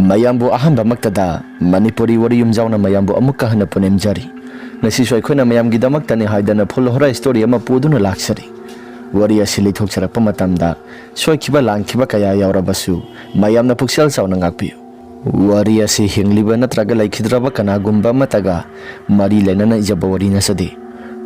mayambu ahamba maktada manipuri wari yumjauna mayambu amukka hana punemjari ngasi soi khona mayam gi damak tani haidana phul hora story ama puduna laksari wari asili thokcharakpa matamda soi khiba lang khiba kaya yaurabasu mayamna puksel sauna ngakpi wari asi hingliba natraga laikhidraba kanagumba mataga mari lenana ijaba wari nasadi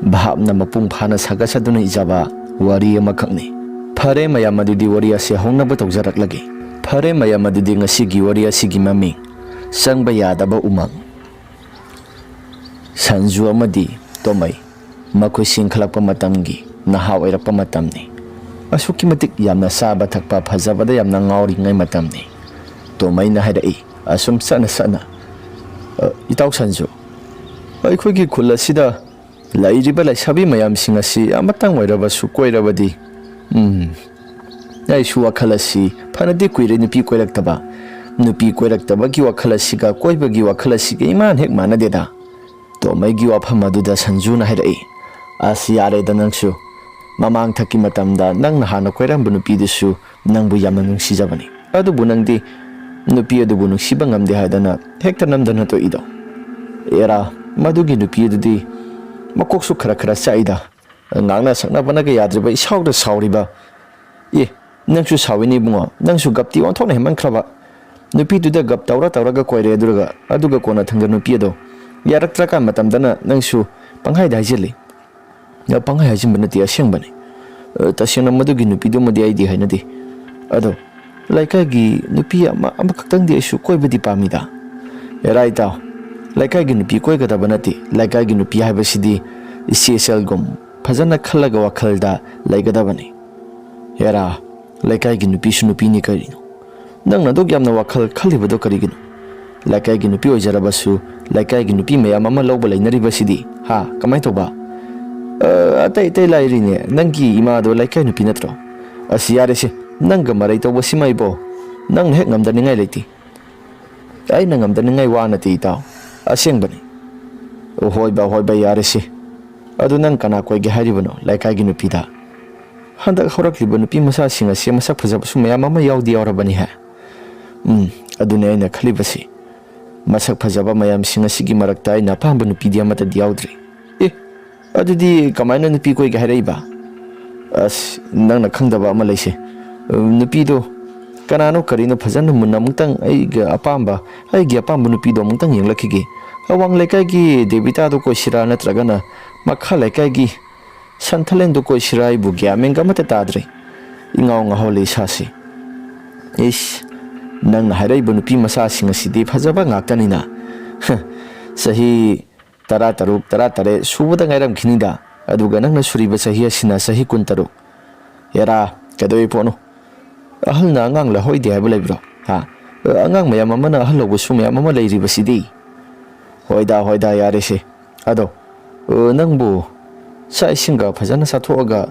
bhapna mapung phana saga saduna ijaba wari ama khakni phare mayam adudi wari asi hongnaba tawjarak lagi phare mayam adudi ngasigi wari asigi mami sangba yadaba umang sanju amadi tomai makoi singkhalakpa matamgi naha oirakpa matamni asuki matik yamna saba thakpa phajabada yamna ngauri ngai matamni tomai na haidai asum sana itaw sanju aikhogi khula sida lairiba laisabi mayam singasi amatang oiraba su koirabadi ai su wakhalasi phanadi kuire nupi koiraktaba ki wakhalasi ga koibagi wakhalasi ga iman hek manadeda tomai gi wafam aduda sanju na haidai asi yare da nangsu mamang thaki matamda nang hana koirambu nupi disu nangbu yamna nungsijabani adubu nangdi nupi adubu nungsiba ngamde haidana hekta namdana to ido era madugi nupi adudi makoksu khara saida ngangna sakna banaga yadriba isawda sawriba ye nangsu sawini bunga nangsu gapti onthone heman khraba nupi duda gap tawraga koire aduga kona thangda nupi ado yaraktraka matamdana nangsu panghai dajili ya panghai hajimba nati asengbani tasena madugi nupi do madi aidi hainadi ado laikagi nupi amakakhtangdi aisu koibadi pamida eraita laikagi nupi koigadaba nati laikagi nupi haibasidi CSL gum phajana khalaga wakhalda laigadabani era laikagi nupi su nupi ni karino nangna dog yamna wakhal khalibado karigino laikagi nupi ojarabasu laikagi nupi mayam ama lawba lainaribasidi ha kamai toba atai lairine nangi imado laikai nupi natro asiyarese nangga marai toba simaibo nang hek ngamdaningai leiti ai na ngamdaningai wanati itaw asengbani hoiba yarese adu nang kana koige haribano laikagi nupi da handak horakliba nupi masa singa se masak phajaba su mayam ama yaudi yaurabani ha adune aina khalibasi masak phajaba mayam singa sigi marakta aina pamba nupi di amata yaudri adudi kamaina nupi koige haraiba as nangna khangdaba ama leise nupi do kanano karino phajana munna mungtang aiga apamba nupi do mungtang yenglakige awang lekagi debita do ko sira natragana makha lekagi santhalen do ko sira ibu gyamenga mata tadre ingaw nga hole sasi is nang harai bu nupi masa singa sidi phajaba ngaktanina sahi tara tare subada ngairam khinida aduga nang na suriba sahi asina sahi kuntaru yara kadoi pono ahal na ngang la hoide ha bulai bro ha angang mayam amana ahal logo su mayam ama leiri basidi hoida yare se ado nangbu sa isinga phajana sathoga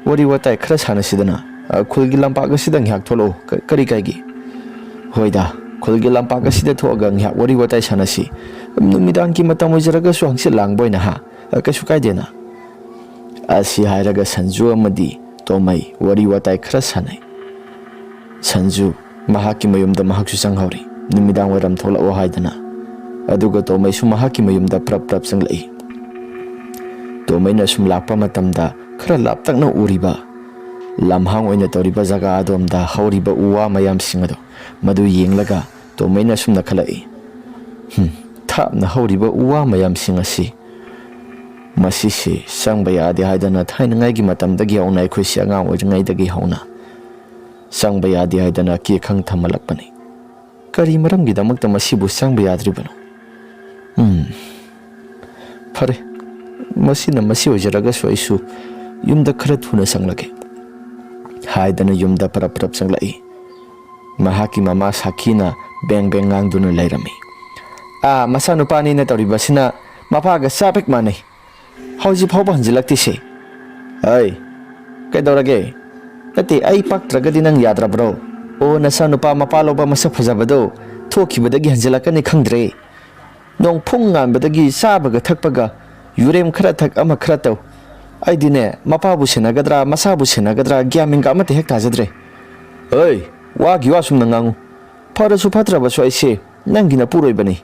wari watai khara sana sidana khulgi lampa ga sidang hyak tholo kari kaigi hoida khulgi lampa ga sida thoga hyak wari watai sana si numidang ki matam ojaraga su hangsi langboina ha kasu kaidena asi hairaga sanju amadi tomai wari watai khara sanai sanju mahaki mayumda mahaksu sanghawri numidang waram thola o haidana aduga tomai su mahaki mayumda prap sanglai tomai na sum lakpa matamda khara laptak na uriba lamhang oina toriba jaga adomda hawriba uwa mayam singado madu yenglaga tomai na sum nakhalai thapna hawriba uwa mayam singasi masisi sangba yade haidana thainangai gi matamdagi aunai khoisi angang oiringaidagi hauna sangba yade haidana ki khang thamalakpani kari maram gi damakta masibu sangba yadribano phare masina masi ojaraga soisu yumda khara thuna sanglake haidana yumda parap sanglai mahaki mama sakina beng ngang duna lairami masa nupani na toribasina mapaga sapek manai hauji phawba hanjilakti se ai kaidorage nati ai pak tragadi nang yadra bro o nasa nupa mapaloba masa phajabado thokibadagi hanjilakani khangdre nong phung nganbadagi sabaga thakpaga yurem khara thak ama khara taw aidine mapabu senagadra masabu senagadra gyaminga amate hek tajadre oi wa giwa sum nangangu ꯐꯔꯁꯨ ꯐꯠꯇ꯭ꯔꯕꯁꯨ ꯑꯩꯁꯦ ꯅꯪꯒꯤ ꯅꯄꯨꯔꯣꯏꯕꯅꯤ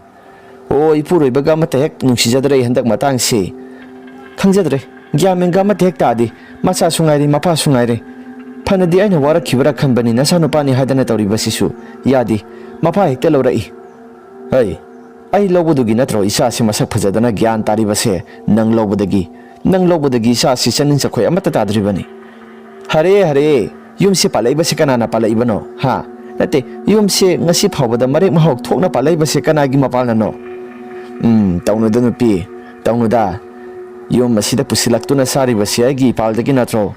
ꯑꯣ ꯏꯄꯨꯔꯣꯏꯕꯒ ꯑꯃꯠꯇ ꯍꯦꯛ ꯅꯨꯡꯁꯤꯖꯗ꯭ꯔꯦ ꯍꯟꯗꯛ ꯃꯇꯥꯡꯁꯤ ꯈꯪꯖꯗ꯭ꯔꯦ ꯒ꯭ꯌꯥꯟ ꯃꯦꯟꯒ ꯑꯃꯠꯇ ꯍꯦꯛ ꯇꯥꯗꯦ ꯃꯆꯥꯁꯨ ꯉꯥꯏꯔꯦ ꯃꯄꯥꯁꯨ ꯉꯥꯏꯔꯦ ꯐꯅꯗꯤ ꯑꯩꯅ ꯋꯥꯔꯛꯈꯤꯕ꯭ꯔꯥ ꯈꯟꯕꯅꯤ ꯅꯆꯥꯅꯨꯄꯥꯅꯤ ꯍꯥꯏꯗꯅ ꯇꯧꯔꯤꯕꯁꯤꯁꯨ ꯌꯥꯗꯦ ꯃꯄꯥ ꯍꯦꯛꯇ ꯂꯧꯔꯛꯏ ꯍꯩ ꯑꯩ ꯂꯧꯕꯗꯨꯒꯤ ꯅꯠꯇ꯭ꯔꯣ ꯏꯆꯥꯁꯤ ꯃꯁꯛ ꯐꯖꯗꯅ ꯒ꯭ꯌꯥꯟ ꯇꯥꯔꯤꯕꯁꯦ ꯅꯪ ꯂꯧꯕꯗꯒꯤ ꯏꯆꯥꯁꯤ ꯆꯅꯤꯡ ꯆꯈꯣꯏ ꯑꯃꯠꯇ ꯇꯥꯗ꯭ꯔꯤꯕꯅꯤ ꯍꯔꯦ ꯍꯔꯦ ꯌꯨꯝꯁꯤ ꯄꯥꯜꯂꯛꯏꯕꯁꯤ ꯀꯅꯥꯅ ꯄꯥꯜꯂꯛꯏꯕꯅꯣ ꯍꯥ ꯅꯠꯇꯦ ꯌꯨꯝꯁꯤ ꯉꯁꯤ ꯐꯥꯎꯕꯗ ꯃꯔꯦꯛ ꯃꯍꯥꯎ ꯊꯣꯛꯅ ꯄꯥꯜꯂꯛꯏꯕꯁꯤ ꯀꯅꯥꯒꯤ ꯃꯄꯥꯜꯅꯅꯣ ꯇꯧꯅꯨꯗ ꯅꯨꯄꯤ ꯇꯧꯅꯨꯗ ꯌꯨꯝ ꯑꯁꯤꯗ ꯄꯨꯁꯤꯜꯂꯛꯇꯨꯅ ꯆꯥꯔꯤꯕꯁꯤ ꯑꯩꯒꯤ ꯏꯄꯥꯜꯗꯒꯤ ꯅꯠꯇ꯭ꯔꯣ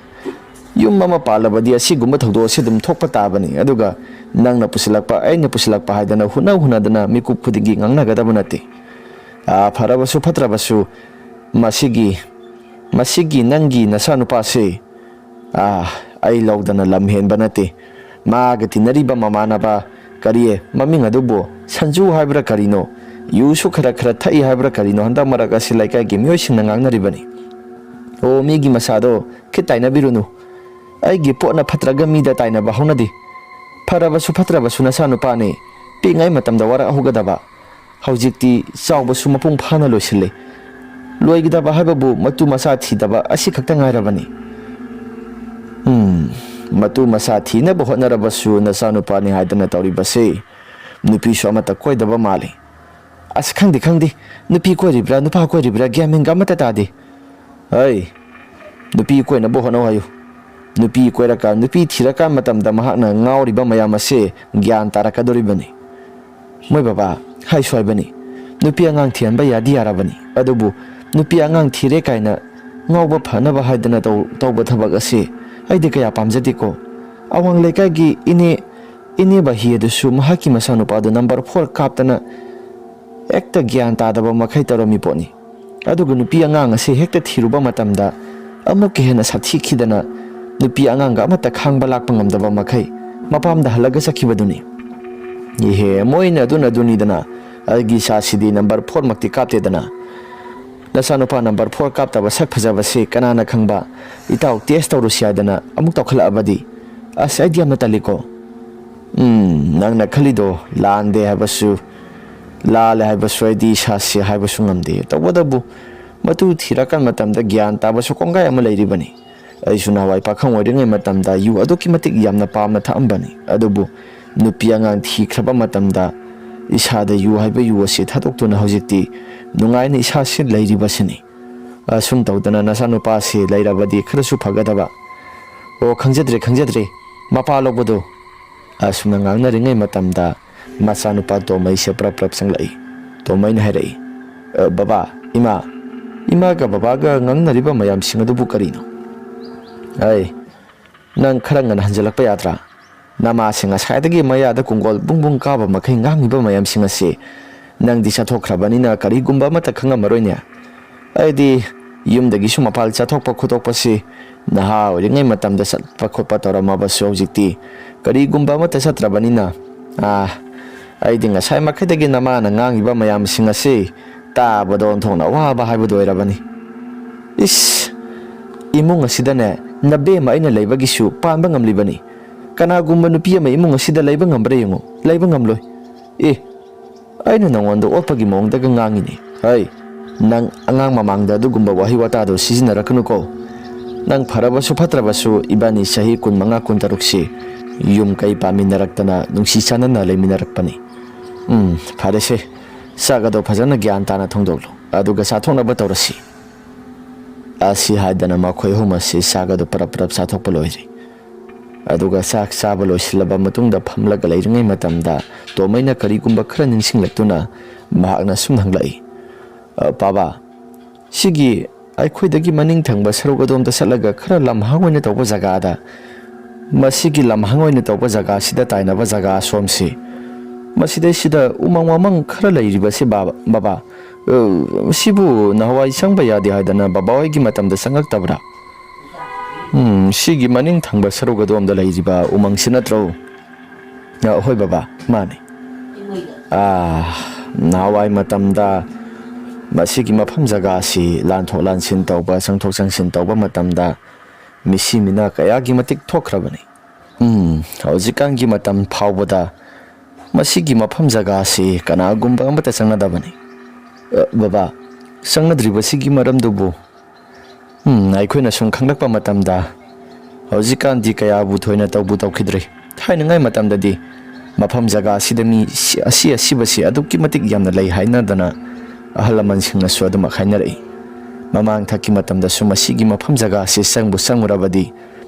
ꯌꯨꯝ ꯑꯃ ꯄꯥꯜꯂꯕꯗꯤ ꯑꯁꯤꯒꯨꯝꯕ ꯊꯧꯗꯣꯛ ꯑꯁꯤ ꯑꯗꯨꯝ ꯊꯣꯛꯄ ꯇꯥꯕꯅꯤ ꯑꯗꯨꯒ ꯅꯪꯅ ꯄꯨꯁꯤꯜꯂꯛꯄ ꯑꯩꯅ ꯄꯨꯁꯤꯜꯂꯛꯄ ꯍꯥꯏꯗꯅ ꯍꯨꯟꯅꯗꯅ ꯃꯤꯀꯨꯞ ꯈꯨꯗꯤꯡꯒꯤ ꯉꯥꯡꯅꯒꯗꯕ ꯅꯠꯇꯦ ꯐꯔꯕꯁꯨ ꯐꯠꯇ꯭ꯔꯕꯁꯨ ꯃꯁꯤꯒꯤ ꯅꯪꯒꯤ ꯅꯆꯥꯅꯨꯄꯥꯁꯤ ꯑꯩ ꯂꯧꯗꯅ ꯂꯝ ꯍꯦꯟꯕ ꯅꯠꯇꯦ ꯃꯥꯒ ꯇꯤꯟꯅꯔꯤꯕ ꯃꯃꯥꯟꯅꯕ ꯀꯔꯤ ꯃꯃꯤꯡ ꯑꯗꯨꯕꯨ ꯁꯟꯖꯨ ꯍꯥꯏꯕ꯭ꯔꯥ ꯀꯔꯤꯅೋ ꯌꯨꯁꯨ ꯈꯔ ꯊꯛꯏ ꯍꯥꯏꯕ꯭ꯔꯥ ꯀꯔꯤꯅೋ ꯍꯟꯗꯛ ꯃꯔꯛ ꯑꯁꯤ ꯂꯩꯀꯥꯏꯒꯤ ꯃꯤꯑꯣꯏꯁꯤꯡꯅ ꯉꯥꯡꯅꯔꯤꯕꯅꯤ ꯑꯣ ꯃꯤꯒꯤ ꯃꯁꯥꯗꯣ ꯈꯤꯠ ꯇꯥꯏꯅꯕꯤꯔꯨꯅꯨ ꯑꯩꯒꯤ ꯄꯣꯠꯅ ꯐꯠꯇ꯭ꯔꯒ ꯃꯤꯗ ꯇꯥꯏꯅꯕ ꯍꯧꯅꯗꯦ ꯐꯔꯕꯁꯨ ꯐꯠꯇ꯭ꯔꯕꯁꯨ ꯅꯆꯥꯅꯨꯄꯥꯅꯤ ꯄꯤꯛꯉꯩ ꯃꯇꯝꯗ ꯋꯥꯔꯛꯍꯧꯒꯗꯕ ꯍꯧꯖꯤꯛꯇꯤ ꯆꯥꯎꯕꯁꯨ ꯃꯄꯨꯡ ꯐꯥꯅ ꯂꯣꯏꯁꯤꯜꯂꯦ ꯂꯣꯏꯒꯗꯕ ꯍꯥꯏꯕꯕు ꯃꯇꯨ ꯃꯆꯥ ꯊꯤꯗꯕ ꯑꯁꯤ ꯈꯛꯇ ꯉꯥꯏꯔꯕꯅꯤ ꯃꯇꯨ ꯃꯆꯥ ꯊꯤꯅꯕ ꯍꯣꯠꯅꯔꯕꯁꯨ ꯅꯆꯥꯅꯨꯄꯥꯅꯤ ꯍꯥꯏꯗꯅ ꯇꯧꯔꯤꯕꯁꯦ ꯅꯨꯄꯤꯁꯨ ꯑꯃꯠꯇ ꯀꯣꯏꯗꯕ ꯃꯥꯜꯂꯤ ꯑꯁ ꯈꯪꯗꯦ ꯅꯨꯄꯤ ꯀꯣꯏꯔꯤꯕ꯭ꯔꯥ ꯅꯨꯄꯥ ꯀꯣꯏꯔꯤꯕ꯭ꯔꯥ ꯒ꯭ꯌꯥꯟ ꯃꯦꯟꯒ ꯑꯃꯠꯇ ꯇꯥꯗꯦ ꯍꯩ ꯅꯨꯄꯤ ꯀꯣꯏꯅꯕ ꯍꯣꯠꯅꯧ ꯍꯥꯏꯌꯨ ꯅꯨꯄꯤ ꯀꯣꯏꯔꯀꯥꯟ ꯅꯨꯄꯤ ꯊꯤꯔꯀꯥꯟ ꯃꯇꯝꯗ ꯃꯍꯥꯛꯅ ꯉꯥꯎꯔꯤꯕ ꯃꯌꯥꯝ ꯑꯁꯦ ꯒ꯭ꯌꯥꯟ ꯇꯥꯔꯛꯀꯗꯣꯔꯤꯕꯅꯤ ꯃꯣꯏ ꯕꯕꯥ ꯍꯥꯏꯁꯨ ꯍꯥꯏꯕꯅꯤ ꯅꯨꯄꯤ ꯑꯉꯥꯡ ꯊꯤꯍꯟꯕ ꯌꯥꯗꯤ ꯌꯥꯔꯕꯅꯤ ꯑꯗꯨꯕꯨ ꯅꯨꯄꯤ ꯑꯉꯥꯡ ꯊꯤꯔꯦ ꯀꯥꯏꯅ ꯉꯥꯎꯕ ꯐꯅꯕ ꯍꯥꯏꯗꯅ ꯇꯧꯕ ꯊꯕꯛ ꯑꯁꯤ ꯑꯩꯗꯤ ꯀꯌꯥ ꯄꯥꯝꯖꯗꯦꯀꯣ ꯑꯋꯥꯡ ꯂꯩꯀꯥꯏꯒꯤ ꯏꯅꯦ ꯕꯍꯤ ꯑꯗꯨꯁꯨ ꯃꯍꯥꯛꯀꯤ ꯃꯆꯥꯅꯨꯄꯥꯗꯨ ꯅꯝꯕꯔ 4 ꯀꯥꯞꯇꯅ ꯍꯦꯛꯇ ꯒ꯭ꯌꯥꯟ ꯇꯥꯗꯕ ꯃꯈꯩ ꯇꯧꯔꯝꯃꯤ ꯄꯣꯠꯅꯤ ꯑꯗꯨꯒ ꯅꯨꯄꯤ ꯑꯉꯥꯡ ꯑꯁꯤ ꯍꯦꯛꯇ ꯊꯤꯔꯨꯕ ꯃꯇꯝꯗ ꯑꯃꯨꯛꯀ ꯍꯦꯟꯅ ꯁꯥꯊꯤꯈꯤꯗꯅ ꯅꯨꯄꯤ ꯑꯉꯥꯡꯒ ꯑꯃꯠꯇ ꯈꯥꯡꯕ ꯂꯥꯛꯄ ꯉꯝꯗꯕ ꯃꯈꯩ ꯃꯄꯥꯝꯗ ꯍꯜꯂꯒ ꯆꯠꯈꯤꯕꯗꯨꯅꯤ ꯏꯍꯦ ꯃꯣꯏꯅ ꯑꯗꯨꯅꯤꯗꯅ ꯑꯩꯒꯤ ꯏꯆꯥꯁꯤꯗꯤ ꯅꯝꯕꯔ 4 ꯃꯛꯇꯤ ꯀꯥꯞꯇꯦꯗꯅ ꯅꯆꯥꯅꯨꯄꯥ ꯅꯝꯕꯔ 4 ꯀꯥꯞꯇꯕ ꯁꯛ ꯐꯖꯕꯁꯤ ꯀꯅꯥꯅ ꯈꯪꯕ ꯏꯇꯥꯎ ꯇꯦꯁ ꯇꯧꯔꯨꯁꯤ ꯍꯥꯏꯗꯅ ꯑꯃꯨꯛ ꯇꯧꯈꯠꯂꯛꯑꯕꯗꯤ ꯑꯁ ꯑꯩꯗꯤ ꯌꯥꯝꯅ ꯇꯜꯂꯤꯀꯣ ꯅꯪꯅ ꯈꯜꯂꯤꯗꯣ ꯂꯥꯟꯗꯦ ꯍꯥꯏꯕꯁꯨ ꯂꯥꯜꯂꯦ ꯍꯥꯏꯕꯁꯨ ꯑꯩꯗꯤ ꯏꯁꯥꯁꯤ ꯍꯥꯏꯕꯁꯨ ꯉꯝꯗꯦ ꯇꯧꯕꯇꯕꯨ ꯃꯇꯨ ꯊꯤꯔꯀꯥꯟ ꯃꯇꯝꯗ ꯒ꯭ꯌꯥꯟ ꯇꯥꯕꯁꯨ ꯀꯣꯡꯒꯥꯏ ꯑꯃ ꯂꯩꯔꯤꯕꯅꯤ ꯑꯩꯁꯨ ꯅꯍꯥꯟꯋꯥꯏ ꯄꯥꯈꯪ ꯑꯣꯏꯔꯤꯉꯩ ꯃꯇꯝꯗ ꯌꯨ ꯑꯗꯨꯛꯀꯤ ꯃꯇꯤꯛ ꯌꯥꯝꯅ ꯄꯥꯝꯅ ꯊꯛꯑꯝꯕꯅꯤ ꯑꯗꯨꯕꯨ ꯅꯨꯄꯤ ꯑꯉꯥꯡ ꯊꯤꯈ꯭ꯔꯕ ꯃꯇꯝꯗ ꯏꯁꯥꯗ ꯌꯨ ꯍꯥꯏꯕ ꯌꯨ ꯑꯁꯤ ꯊꯥꯗꯣꯛꯇꯨꯅ ꯍꯧꯖꯤꯛꯇꯤ ꯅꯨꯡꯉꯥꯏꯅ ꯏꯁꯥꯁꯤ ꯂꯩꯔꯤꯕꯁꯤꯅꯤ ꯑꯁꯨꯝ ꯇꯧꯗꯅ ꯅꯆꯥꯅꯨꯄꯥꯁꯤ ꯂꯩꯔꯕꯗꯤ ꯈꯔꯁꯨ ꯐꯒꯗꯕ ꯑꯣ ꯈꯪꯖꯗ꯭ꯔꯦ ꯃꯄꯥ ꯂꯧꯕꯗꯣ ꯑꯁꯨꯝꯅ ꯉꯥꯡꯅꯔꯤꯉꯩ ꯃꯇꯝꯗ ꯃꯆꯥꯅꯨꯄꯥ ꯇꯣꯝꯃꯩꯁꯦ ꯄ꯭ꯔꯞ ꯆꯪꯂꯛꯏ ꯇꯣꯝꯃꯩꯅ ꯍꯥꯏꯔꯛꯏ ꯕꯕꯥ ꯏꯃꯥꯒ ꯕꯕꯥꯒ ꯉꯥꯡꯅꯔꯤꯕ ꯃꯌꯥꯝꯁꯤꯡ ꯑꯗꯨꯕꯨ ꯀꯔꯤꯅꯣ ꯅꯪ ꯈꯔ ꯉꯟꯅ ꯍꯟꯖꯤꯜꯂꯛꯄ ꯌꯥꯗ꯭ꯔꯥ ꯅꯃꯥꯁꯤꯡ ꯉꯁꯥꯏꯗꯒꯤ ꯃꯌꯥꯗ ꯀꯨꯡꯒꯣꯜ ꯕꯨꯡ ꯀꯥꯕ ꯃꯈꯩ ꯉꯥꯡꯉꯤꯕ ꯃꯌꯥꯝꯁꯤꯡ ꯑꯁꯤ ꯅꯪꯗꯤ ꯆꯠꯊꯣꯛꯈ꯭ꯔꯕꯅꯤꯅ ꯀꯔꯤꯒꯨꯝꯕ ꯑꯃꯠꯇ ꯈꯪꯉꯝꯃꯔꯣꯏꯅꯦ ꯑꯩꯗꯤ ꯌꯨꯝꯗꯒꯤꯁꯨ ꯃꯄꯥꯜ ꯆꯠꯊꯣꯛꯄ ꯈꯣꯠꯇꯣꯛꯄꯁꯤ ꯅꯍꯥ ꯑꯣꯏꯔꯤꯉꯩ ꯃꯇꯝꯗ ꯆꯠꯄ ꯈꯣꯠꯄ ꯇꯧꯔꯝꯃꯕꯁꯨ ꯍꯧꯖꯤꯛꯇꯤ ꯀꯔꯤꯒꯨꯝꯕ ꯑꯃꯠꯇ ꯆꯠꯇ꯭ꯔꯕꯅꯤꯅ ꯑꯩꯗꯤ ꯉꯁꯥꯏ ꯃꯈꯩꯗꯒꯤ ꯅꯃꯥꯅ ꯉꯥꯡꯉꯤꯕ ꯃꯌꯥꯝꯁꯤꯡ ꯑꯁꯤ ꯇꯥꯕꯗ ꯑꯣꯟꯊꯣꯛꯅ ꯑꯋꯥꯕ ꯍꯥꯏꯕꯗꯨ ꯑꯣꯏꯔꯕꯅꯤ ꯏꯁ ꯏꯃꯨꯡ ꯑꯁꯤꯗꯅꯦ ꯅꯕꯦꯝꯃ ꯑꯩꯅ ꯂꯩꯕꯒꯤꯁꯨ ꯄꯥꯟꯕ ꯉꯝꯂꯤꯕꯅꯤ ꯀꯅꯥꯒꯨꯝꯕ ꯅꯨꯄꯤ ꯑꯃ ꯏꯃꯨꯡ ꯑꯁꯤꯗ ꯂꯩꯕ ꯉꯝꯕ꯭ꯔꯥ ꯌꯦꯡꯉꯨ ꯂꯩꯕ ꯉꯝꯂꯣꯏ ꯑꯩꯅ ꯅꯉꯣꯟꯗ ꯑꯣꯠꯄꯒꯤ ꯃꯑꯣꯡꯗꯒ ꯉꯥꯡꯉꯤꯅꯤ ꯅꯪ ꯑꯉꯥꯡ ꯃꯃꯥꯡꯗ ꯑꯗꯨꯒꯨꯝꯕ ꯋꯥꯍꯩ ꯋꯥꯇꯥꯗꯣ ꯁꯤꯖꯤꯟꯅꯔꯛꯀꯅꯨꯀꯣ ꯅꯪ ꯐꯔꯕꯁꯨ ꯐꯠꯇ꯭ꯔꯕꯁꯨ ꯏꯕꯥꯅꯤ ꯆꯍꯤ 25-26ꯁꯤ ꯌꯨꯝ ꯀꯩ ꯄꯥꯃꯤꯟꯅꯔꯛꯇꯅ ꯅꯨꯡꯁꯤ ꯆꯥꯟꯅꯅ ꯂꯩꯃꯤꯟꯅꯔꯛꯄꯅꯤ ꯐꯔꯦꯁꯦ ꯆꯥꯛ ꯑꯗꯣ ꯐꯖꯅ ꯒ꯭ꯌꯥꯟ ꯇꯥꯅ ꯊꯣꯡꯗꯣꯛꯂꯨ ꯑꯗꯨꯒ ꯆꯥꯊꯣꯛꯅꯕ ꯇꯧꯔꯁꯤ ꯑꯁꯤ ꯍꯥꯏꯗꯅ ꯃꯈꯣꯏ ꯑꯍꯨꯝ ꯑꯁꯤ ꯆꯥꯛ ꯑꯗꯨ ꯄꯔꯞ ꯆꯥꯊꯣꯛꯄ ꯂꯣꯏꯔꯤ ꯑꯗꯨꯒ ꯆꯥꯛ ꯆꯥꯕ ꯂꯣꯏꯁꯤꯜꯂꯕ ꯃꯇꯨꯡꯗ ꯐꯝꯂꯒ ꯂꯩꯔꯤꯉꯩ ꯃꯇꯝꯗ ꯇꯣꯝꯃꯩꯅ ꯀꯔꯤꯒꯨꯝꯕ ꯈꯔ ꯅꯤꯡꯁꯤꯡꯂꯛꯇꯨꯅ ꯃꯍꯥꯛꯅ ꯁꯨꯝ ꯍꯪꯂꯛꯏ ꯕꯥꯕꯥ ꯁꯤꯒꯤ ꯑꯩꯈꯣꯏꯗꯒꯤ ꯃꯅꯤꯡ ꯊꯪꯕ ꯁꯔꯨꯛ ꯑꯗꯣꯝꯗ ꯆꯠꯂꯒ ꯈꯔ ꯂꯝꯍꯥꯡ ꯑꯣꯏꯅ ꯇꯧꯕ ꯖꯒꯥꯗ ꯃꯁꯤꯒꯤ ꯂꯝꯍꯥꯡ ꯑꯣꯏꯅ ꯇꯧꯕ ꯖꯒꯥꯁꯤꯗ ꯇꯥꯏꯅꯕ ꯖꯒꯥ ꯑꯁꯣꯝꯁꯤ ꯃꯁꯤꯗꯩꯁꯤꯗ ꯎꯃꯪ ꯈꯔ ꯂꯩꯔꯤꯕꯁꯤ ꯕꯥꯕꯥ ꯁꯤꯕꯨ ꯅꯍꯥꯟꯋꯥꯏ ꯆꯪꯕ ꯌꯥꯗꯦ ꯍꯥꯏꯗꯅ ꯕꯥꯕꯥ ꯍꯣꯏꯒꯤ ꯃꯇꯝꯗ ꯆꯪꯉꯛꯇꯕ꯭ꯔꯥ ꯁꯤꯒꯤ ꯃꯅꯤꯡ ꯊꯪꯕ ꯁꯔꯨꯛ ꯑꯗꯣꯝꯗ ꯂꯩꯔꯤꯕ ꯎꯃꯪꯁꯤ ꯅꯠꯇ꯭ꯔꯣ ꯍꯣꯏ ꯕꯥꯕꯥ ꯃꯥꯅꯤ ꯅꯍꯥꯟꯋꯥꯏ ꯃꯇꯝꯗ ꯃꯁꯤꯒꯤ ꯃꯐꯝ ꯖꯒꯥꯁꯤ ꯂꯥꯟꯊꯣꯛ ꯂꯥꯟꯁꯤꯟ ꯇꯧꯕ ꯆꯪꯊꯣꯛ ꯆꯪꯁꯤꯟ ꯇꯧꯕ ꯃꯇꯝꯗ ꯃꯤꯁꯤ ꯃꯤꯅ ꯀꯌꯥꯒꯤ ꯃꯇꯤꯛ ꯊꯣꯛꯈ꯭ꯔꯕꯅꯤ ꯍꯧꯖꯤꯛꯀꯥꯟꯒꯤ ꯃꯇꯝ ꯐꯥꯎꯕꯗ ꯃꯁꯤꯒꯤ ꯃꯐꯝ ꯖꯒꯥꯁꯤ ꯀꯅꯥꯒꯨꯝꯕ ꯑꯃꯠꯇ ꯆꯪꯅꯗꯕꯅꯤ ꯕꯕꯥ ꯆꯪꯅꯗ꯭ꯔꯤꯕꯁꯤꯒꯤ ꯃꯔꯝꯗꯨꯕꯨ ꯑꯩꯈꯣꯏꯅ ꯁꯨꯝ ꯈꯪꯂꯛꯄ ꯃꯇꯝꯗ ꯍꯧꯖꯤꯛꯀꯥꯟꯗꯤ ꯀꯌꯥꯕꯨ ꯊꯣꯏꯅ ꯇꯧꯈꯤꯗ꯭ꯔꯦ ꯊꯥꯏꯅꯉꯥꯏ ꯃꯇꯝꯗꯗꯤ ꯃꯐꯝ ꯖꯒꯥ ꯑꯁꯤꯗ ꯃꯤ ꯑꯁꯤꯕꯁꯤ ꯑꯗꯨꯛꯀꯤ ꯃꯇꯤꯛ ꯌꯥꯝꯅ ꯂꯩ ꯍꯥꯏꯅꯗꯅ ꯑꯍꯜ ꯂꯃꯟꯁꯤꯡꯅꯁꯨ ꯑꯗꯨꯃꯛ ꯍꯥꯏꯅꯔꯛꯏ ꯃꯃꯥꯡ ꯊꯛꯀꯤ ꯃꯇꯝꯗꯁꯨ ꯃꯁꯤꯒꯤ ꯃꯐꯝ ꯖꯒꯥ ꯑꯁꯤ ꯆꯪꯉꯨꯔꯕꯗꯤ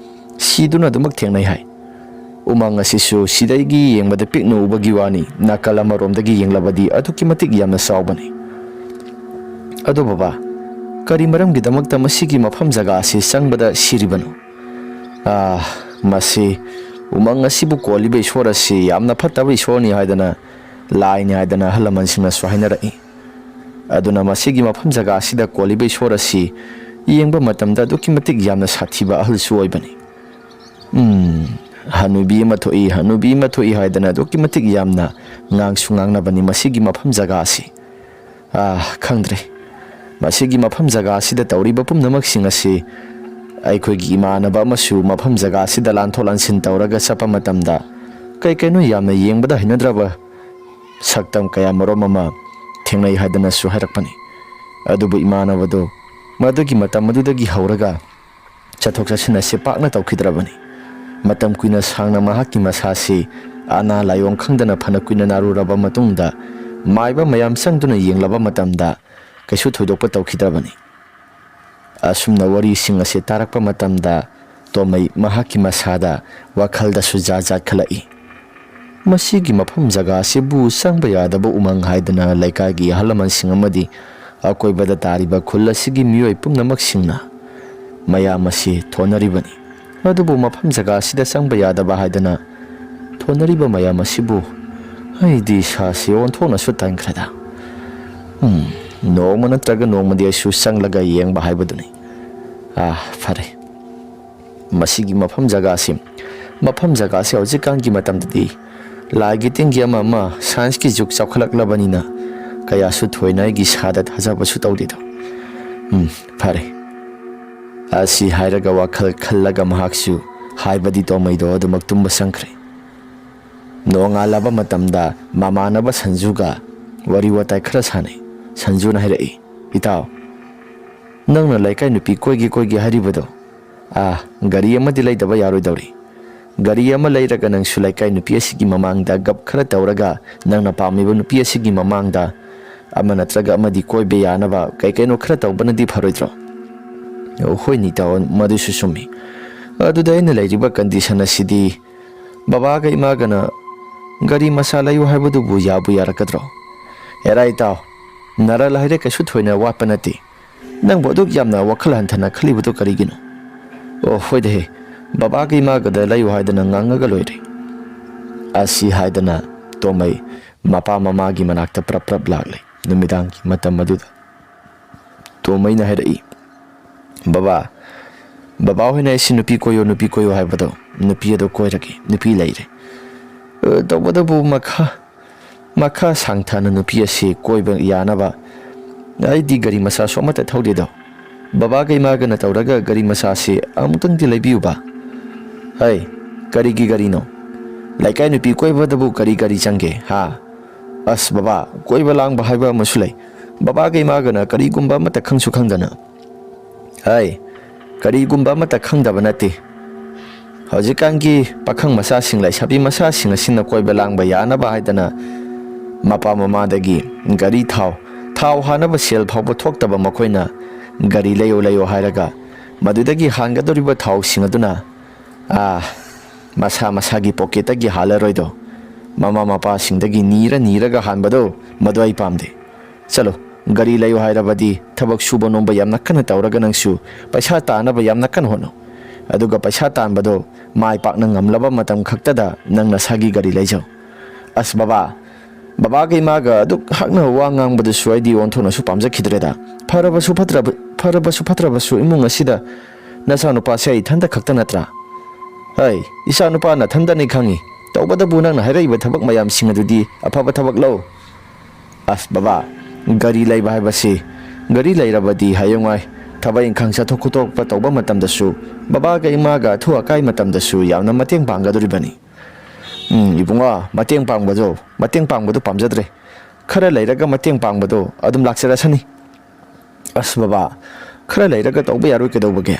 ꯁꯤꯗꯨꯅ ꯑꯗꯨꯃꯛ ꯊꯦꯡꯅꯩ ꯍꯥꯏ ꯎꯃꯪ ꯑꯁꯤꯁꯨ ꯁꯤꯗꯒꯤ ꯌꯦꯡꯕꯗ ꯄꯤꯛꯅ ꯎꯕꯒꯤ ꯋꯥꯅꯤ ꯅꯥꯀꯜ ꯑꯃꯔꯣꯝꯗꯒꯤ ꯌꯦꯡꯂꯕꯗꯤ ꯑꯗꯨꯛꯀꯤ ꯃꯇꯤꯛ ꯌꯥꯝꯅ ꯆꯥꯎꯕꯅꯤ ꯑꯗꯣ ꯕꯕꯥ ꯀꯔꯤ ꯃꯔꯝꯒꯤꯗꯃꯛꯇ ꯃꯁꯤꯒꯤ ꯃꯐꯝ ꯖꯒꯥ ꯑꯁꯤ ꯆꯪꯕꯗ ꯁꯤꯔꯤꯕꯅꯣ ꯃꯁꯤ ꯎꯃꯪ ꯑꯁꯤꯕꯨ ꯀꯣꯜꯂꯤꯕ ꯏꯁꯣꯔ ꯑꯁꯤ ꯌꯥꯝꯅ ꯐꯠꯇꯕ ꯏꯁꯣꯔꯅꯤ ꯍꯥꯏꯗꯅ ꯂꯥꯏꯅꯤ ꯍꯥꯏꯗꯅ ꯑꯍꯜ ꯂꯃꯟꯁꯤꯡꯅꯁꯨ ꯍꯥꯏꯅꯔꯛꯏ ꯑꯗꯨꯅ ꯃꯁꯤꯒꯤ ꯃꯐꯝ ꯖꯒꯥ ꯑꯁꯤꯗ ꯀꯣꯜꯂꯤꯕ ꯏꯁꯣꯔ ꯑꯁꯤ ꯌꯦꯡꯕ ꯃꯇꯝꯗ ꯑꯗꯨꯛꯀꯤ ꯃꯇꯤꯛ ꯌꯥꯝꯅ ꯁꯥꯊꯤꯕ ꯑꯍꯜꯁꯨ ꯑꯣꯏꯕꯅꯤ ꯍꯅꯨꯕꯤ ꯑꯃ ꯊꯣꯛꯏ ꯍꯥꯏꯗꯅ ꯑꯗꯨꯛꯀꯤ ꯃꯇꯤꯛ ꯌꯥꯝꯅ ꯉꯥꯡꯁꯨ ꯉꯥꯡꯅꯕꯅꯤ ꯃꯁꯤꯒꯤ ꯃꯐꯝ ꯖꯒꯥ ꯑꯁꯤ ꯈꯪꯗ꯭ꯔꯦ ꯃꯁꯤꯒꯤ ꯃꯐꯝ ꯖꯒꯥ ꯑꯁꯤꯗ ꯇꯧꯔꯤꯕ ꯄꯨꯝꯅꯃꯛꯁꯤꯡ ꯑꯁꯤ ꯑꯩꯈꯣꯏꯒꯤ ꯏꯃꯥꯟꯅꯕ ꯑꯃꯁꯨ ꯃꯐꯝ ꯖꯒꯥ ꯑꯁꯤꯗ ꯂꯥꯟꯊꯣꯛ ꯂꯥꯟꯁꯤꯟ ꯇꯧꯔꯒ ꯆꯠꯄ ꯃꯇꯝꯗ ꯀꯩꯅꯣ ꯌꯥꯝꯅ ꯌꯦꯡꯕꯗ ꯍꯩꯅꯗ꯭ꯔꯕ ꯁꯛꯇꯝ ꯀꯌꯥ ꯃꯔꯣꯝ ꯑꯃ ꯊꯦꯡꯅꯩ ꯍꯥꯏꯗꯅꯁꯨ ꯍꯥꯏꯔꯛꯄꯅꯤ ꯑꯗꯨꯕꯨ ꯏꯃꯥꯟꯅꯕꯗꯣ ꯃꯗꯨꯒꯤ ꯃꯇꯝ ꯑꯗꯨꯗꯒꯤ ꯍꯧꯔꯒ ꯆꯠꯊꯣꯛ ꯆꯠꯁꯤꯟ ꯑꯁꯤ ꯄꯥꯛꯅ ꯇꯧꯈꯤꯗ꯭ꯔꯕꯅꯤ ꯃꯇꯝ ꯀꯨꯏꯅ ꯁꯥꯡꯅ ꯃꯍꯥꯛꯀꯤ ꯃꯁꯥꯁꯤ ꯑꯅꯥ ꯂꯥꯏꯑꯣꯡ ꯈꯪꯗꯅ ꯐꯅ ꯀꯨꯏꯅ ꯅꯥꯔꯨꯔꯕ ꯃꯇꯨꯡꯗ ꯃꯥꯏꯕ ꯃꯌꯥꯝ ꯆꯪꯗꯨꯅ ꯌꯦꯡꯂꯕ ꯃꯇꯝꯗ ꯀꯩꯁꯨ ꯊꯣꯏꯗꯣꯛꯄ ꯇꯧꯈꯤꯗ꯭ꯔꯕꯅꯤ ꯑꯁꯨꯝꯅ ꯋꯥꯔꯤꯁꯤꯡ ꯑꯁꯤ ꯇꯥꯔꯛꯄ ꯃꯇꯝꯗ ꯇꯣꯃꯩ ꯃꯍꯥꯛꯀꯤ ꯃꯁꯥꯗ ꯋꯥꯈꯜꯗꯁꯨ ꯖꯥꯠ ꯈꯜꯂꯛꯏ ꯃꯁꯤꯒꯤ ꯃꯐꯝ ꯖꯒꯥ ꯑꯁꯤꯕꯨ ꯆꯪꯕ ꯌꯥꯗꯕ ꯎꯃꯪ ꯍꯥꯏꯗꯅ ꯂꯩꯀꯥꯏꯒꯤ ꯑꯍꯜ ꯂꯃꯟꯁꯤꯡ ꯑꯃꯗꯤ ꯑꯀꯣꯏꯕꯗ ꯇꯥꯔꯤꯕ ꯈꯨꯜ ꯑꯁꯤꯒꯤ ꯃꯤꯑꯣꯏ ꯄꯨꯝꯅꯃꯛꯁꯤꯡꯅ ꯃꯌꯥꯝ ꯑꯁꯤ ꯊꯣꯟꯅꯔꯤꯕꯅꯤ ꯑꯗꯨꯕꯨ ꯃꯐꯝ ꯖꯒꯥ ꯑꯁꯤꯗ ꯆꯪꯕ ꯌꯥꯗꯕ ꯍꯥꯏꯗꯅ ꯊꯣꯟꯅꯔꯤꯕ ꯃꯌꯥꯝ ꯑꯁꯤꯕꯨ ꯑꯩꯗꯤ ꯏꯁꯥꯁꯤ ꯑꯣꯟꯊꯣꯛꯅꯁꯨ ꯇꯟꯈ꯭ꯔꯦꯗ ꯅꯣꯡꯃ ꯅꯠꯇ꯭ꯔꯒ ꯅꯣꯡꯃꯗꯤ ꯑꯩꯁꯨ ꯆꯪꯂꯒ ꯌꯦꯡꯕ ꯍꯥꯏꯕꯗꯨꯅꯤ ꯐꯔꯦ ꯃꯁꯤꯒꯤ ꯃꯐꯝ ꯖꯒꯥꯁꯤ ꯍꯧꯖꯤꯛꯀꯥꯟꯒꯤ ꯃꯇꯝꯗꯗꯤ ꯂꯥꯏꯒꯤ ꯇꯤꯟꯒꯤ ꯑꯃ ꯁꯥꯏꯟꯁꯀꯤ ꯖꯨꯛ ꯆꯥꯎꯈꯠꯂꯛꯂꯕꯅꯤꯅ ꯀꯌꯥꯁꯨ ꯊꯣꯏꯅ ꯑꯩꯒꯤ ꯏꯁꯥꯗ ꯊꯥꯖꯕꯁꯨ ꯇꯧꯗꯦꯗ ꯐꯔꯦ ꯑꯁꯤ ꯍꯥꯏꯔꯒ ꯋꯥꯈꯜ ꯈꯜꯂꯒ ꯃꯍꯥꯛꯁꯨ ꯍꯥꯏꯕꯗꯤ ꯇꯣꯃꯩꯗꯣ ꯑꯗꯨꯃꯛ ꯇꯨꯝꯕ ꯆꯪꯈ꯭ꯔꯦ ꯅꯣꯡꯉꯥꯜꯂꯕ ꯃꯇꯝꯗ ꯃꯃꯥꯟꯅꯕ ꯁꯟꯖꯨꯒ ꯋꯥꯔꯤ ꯋꯥꯇꯥꯏ ꯈꯔ ꯁꯥꯟꯅꯩ ꯁꯟꯖꯨꯅ ꯍꯥꯏꯔꯛꯏ ꯏꯇꯥꯎ ꯅꯪꯅ ꯂꯩꯀꯥꯏ ꯅꯨꯄꯤ ꯀꯣꯏꯒꯦ ꯍꯥꯏꯔꯤꯕꯗꯣ ꯒꯥꯔꯤ ꯑꯃꯗꯤ ꯂꯩꯗꯕ ꯌꯥꯔꯣꯏꯗꯧꯔꯤ ꯒꯥꯔꯤ ꯑꯃ ꯂꯩꯔꯒ ꯅꯪꯁꯨ ꯂꯩꯀꯥꯏ ꯅꯨꯄꯤ ꯑꯁꯤꯒꯤ ꯃꯃꯥꯡꯗ ꯒꯞ ꯈꯔ ꯇꯧꯔꯒ ꯅꯪꯅ ꯄꯥꯝꯃꯤꯕ ꯅꯨꯄꯤ ꯑꯁꯤꯒꯤ ꯃꯃꯥꯡꯗ ꯑꯃ ꯅꯠꯇ꯭ꯔꯒ ꯑꯃꯗꯤ ꯀꯣꯏꯕ ꯌꯥꯅꯕ ꯀꯩꯅꯣ ꯈꯔ ꯇꯧꯕꯅꯗꯤ ꯐꯔꯣꯏꯗ꯭ꯔꯣ ꯍꯣꯏꯅꯤ ꯏꯇꯥꯎ ꯃꯗꯨꯁꯨ ꯆꯨꯝꯃꯤ ꯑꯗꯨꯗ ꯑꯩꯅ ꯂꯩꯔꯤꯕ ꯀꯟꯗꯤꯁꯟ ꯑꯁꯤꯗꯤ ꯕꯕꯥꯒ ꯏꯃꯥꯒꯅ ꯒꯥꯔꯤ ꯃꯆꯥ ꯂꯩꯌꯨ ꯍꯥꯏꯕꯗꯨꯕꯨ ꯌꯥꯔꯛꯀꯗ꯭ꯔꯣ ꯍꯦꯔꯥ ꯏꯇꯥꯎ ꯅꯔꯜ ꯍꯥꯏꯔꯦ ꯀꯩꯁꯨ ꯊꯣꯏꯅ ꯋꯥꯠꯄ ꯅꯠꯇꯦ ꯅꯪꯕꯨ ꯑꯗꯨꯛ ꯌꯥꯝꯅ ꯋꯥꯈꯜ ꯍꯟꯊꯅ ꯈꯜꯂꯤꯕꯗꯨ ꯀꯔꯤꯒꯤꯅꯣ ꯍꯣꯏꯗꯍꯦ ꯕꯕꯥꯒ ꯏꯃꯥꯒꯗ ꯂꯩꯌꯨ ꯍꯥꯏꯗꯅ ꯉꯥꯡꯉꯒ ꯂꯣꯏꯔꯦ ꯑꯁꯤ ꯍꯥꯏꯗꯅ ꯇꯣꯃꯩ ꯃꯄꯥ ꯃꯃꯥꯒꯤ ꯃꯅꯥꯛꯇ ꯄ꯭ꯔꯞ ꯂꯥꯛꯂꯦ ꯅꯨꯃꯤꯗꯥꯡꯒꯤ ꯃꯇꯝ ꯑꯗꯨꯗ ꯇꯣꯃꯩꯅ ꯍꯥꯏꯔꯛꯏ ꯕꯕꯥ ꯍꯣꯏꯅ ꯑꯩꯁꯤ ꯅꯨꯄꯤ ꯀꯣꯏꯌꯣ ꯍꯥꯏꯕꯗꯣ ꯅꯨꯄꯤ ꯑꯗꯣ ꯀꯣꯏꯔꯒꯦ ꯅꯨꯄꯤ ꯂꯩꯔꯦ ꯇꯧꯕꯇꯕꯨ ꯃꯈꯥ ꯁꯥꯡꯊꯅ ꯅꯨꯄꯤ ꯑꯁꯤ ꯀꯣꯏꯕ ꯌꯥꯅꯕ ꯑꯩꯗꯤ ꯒꯥꯔꯤ ꯃꯆꯥꯁꯨ ꯑꯃꯠꯇ ꯊꯧꯗꯦꯗꯣ ꯕꯕꯥꯒ ꯏꯃꯥꯒꯅ ꯇꯧꯔꯒ ꯒꯥꯔꯤ ꯃꯆꯥꯁꯤ ꯑꯃꯨꯛꯇꯪꯗꯤ ꯂꯩꯕꯤꯌꯨꯕ ꯀꯔꯤꯒꯤ ꯒꯥꯔꯤꯅꯣ ꯂꯩꯀꯥꯏ ꯅꯨꯄꯤ ꯀꯣꯏꯕꯗꯕꯨ ꯀꯔꯤ ꯆꯪꯒꯦ ꯕꯕꯥ ꯀꯣꯏꯕ ꯂꯥꯡꯕ ꯍꯥꯏꯕ ꯑꯃꯁꯨ ꯂꯩ ꯕꯕꯥꯒ ꯏꯃꯥꯒꯅ ꯀꯔꯤꯒꯨꯝꯕ ꯑꯃꯠꯇ ꯈꯪꯁꯨ ꯈꯪꯗꯅ ꯀꯔꯤꯒꯨꯝꯕ ꯑꯃꯠꯇ ꯈꯪꯗꯕ ꯅꯠꯇꯦ ꯍꯧꯖꯤꯛꯀꯥꯟꯒꯤ ꯄꯥꯈꯪ ꯃꯆꯥꯁꯤꯡ ꯂꯩꯁꯥꯕꯤ ꯃꯆꯥꯁꯤꯡ ꯑꯁꯤꯅ ꯀꯣꯏꯕ ꯂꯥꯡꯕ ꯌꯥꯅꯕ ꯍꯥꯏꯗꯅ ꯃꯄꯥ ꯃꯃꯥꯗꯒꯤ ꯒꯥꯔꯤ ꯊꯥꯎ ꯍꯥꯅꯕ ꯁꯦꯜ ꯐꯥꯎꯕ ꯊꯣꯛꯇꯕ ꯃꯈꯣꯏꯅ ꯒꯥꯔꯤ ꯂꯩꯌꯣ ꯍꯥꯏꯔꯒ ꯃꯗꯨꯗꯒꯤ ꯍꯥꯟꯒꯗꯧꯔꯤꯕ ꯊꯥꯎꯁꯤꯡ ꯑꯗꯨꯅ ꯃꯁꯥꯒꯤ ꯄꯣꯀꯦꯠꯇꯒꯤ ꯍꯥꯜꯂꯔꯣꯏꯗꯣ ꯃꯃꯥ ꯃꯄꯥꯁꯤꯡꯗꯒꯤ ꯅꯤꯔꯒ ꯍꯥꯟꯕꯗꯣ ꯃꯗꯨ ꯑꯩ ꯄꯥꯝꯗꯦ ꯆꯠꯂꯣ ꯒꯥꯔꯤ ꯂꯩꯌꯣ ꯍꯥꯏꯔꯕꯗꯤ ꯊꯕꯛ ꯁꯨꯕ ꯅꯣꯝꯕ ꯌꯥꯝꯅ ꯀꯟꯅ ꯇꯧꯔꯒ ꯅꯪꯁꯨ ꯄꯩꯁꯥ ꯇꯥꯅꯕ ꯌꯥꯝꯅ ꯀꯟꯅ ꯍꯣꯠꯅꯧ ꯑꯗꯨꯒ ꯄꯩꯁꯥ ꯇꯥꯟꯕꯗꯣ ꯃꯥꯏ ꯄꯥꯛꯅ ꯉꯝꯂꯕ ꯃꯇꯝ ꯈꯛꯇꯗ ꯅꯪ ꯅꯁꯥꯒꯤ ꯒꯥꯔꯤ ꯂꯩꯖꯧ ꯕꯕꯥꯒ ꯏꯃꯥꯒ ꯑꯗꯨꯛ ꯍꯛꯅ ꯋꯥ ꯉꯥꯡꯕꯗꯨꯁꯨ ꯑꯩꯗꯤ ꯑꯣꯟꯊꯣꯛꯅꯁꯨ ꯄꯥꯝꯖꯈꯤꯗ꯭ꯔꯦꯗ ꯐꯔꯕꯁꯨ ꯐꯠꯇ꯭ꯔꯕꯁꯨ ꯏꯃꯨꯡ ꯑꯁꯤꯗ ꯅꯆꯥꯅꯨꯄꯥꯁꯦ ꯑꯩ ꯏꯊꯟꯇ ꯈꯛꯇ ꯅꯠꯇ꯭ꯔꯥ ꯏꯆꯥ ꯅꯨꯄꯥ ꯅꯊꯟꯇꯅꯤ ꯈꯪꯉꯤ ꯇꯧꯕꯇꯕꯨ ꯅꯪꯅ ꯍꯥꯏꯔꯛꯏꯕ ꯊꯕꯛ ꯃꯌꯥꯝꯁꯤꯡ ꯑꯗꯨꯗꯤ ꯑꯐꯕ ꯊꯕꯛ ꯂꯧ ꯕꯕꯥ ꯒꯥꯔꯤ ꯂꯩꯕ ꯍꯥꯏꯕꯁꯤ ꯒꯥꯔꯤ ꯂꯩꯔꯕꯗꯤ ꯍꯌꯦꯡꯋꯥꯏ ꯊꯕꯛ ꯏꯪꯈꯥꯡ ꯆꯠꯊꯣꯛ ꯈꯣꯠꯇꯣꯛꯄ ꯇꯧꯕ ꯃꯇꯝꯗꯁꯨ ꯕꯕꯥꯒ ꯏꯃꯥꯒ ꯑꯊꯨ ꯑꯀꯥꯏ ꯃꯇꯝꯗꯁꯨ ꯌꯥꯝꯅ ꯃꯇꯦꯡ ꯄꯥꯡꯒꯗꯧꯔꯤꯕꯅꯤ Ibunga mateng pangbodo pamjadre khara leiraga mateng pangbodo adum laksarasani as baba khara leiraga tawba yaroi kedawbage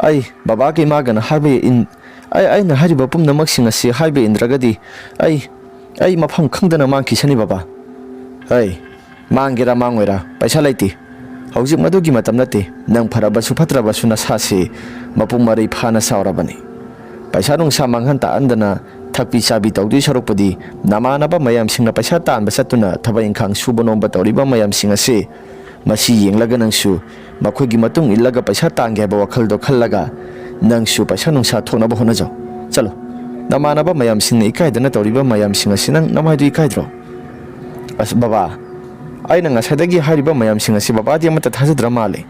ai baba ke magana harbe in ai na hariba pum namak singa si harbe indragadi ai mafam khangdana mang kisani baba ai mangira mangoira paisa laiti hauzik madugi matam nate nang pharaba su phatraba su na sase mapum mari phana saurabani paisa nung sa manghan ta andana thakpi chabi tawdi sarokpadi namanaba mayam singna paisa tan basatuna thaba ingkhang subonomba tawriba mayam singa se masi yenglaga nangsu makhoigi matung illaga paisa tangge ba wakhaldo khallaga nangsu paisa nung sa thona ba honajo chalo namanaba mayam singna ikaidana tawriba mayam singa sinang namaidu ikaidro as baba aina ngasadagi hariba mayam singa si baba di amata thajadra male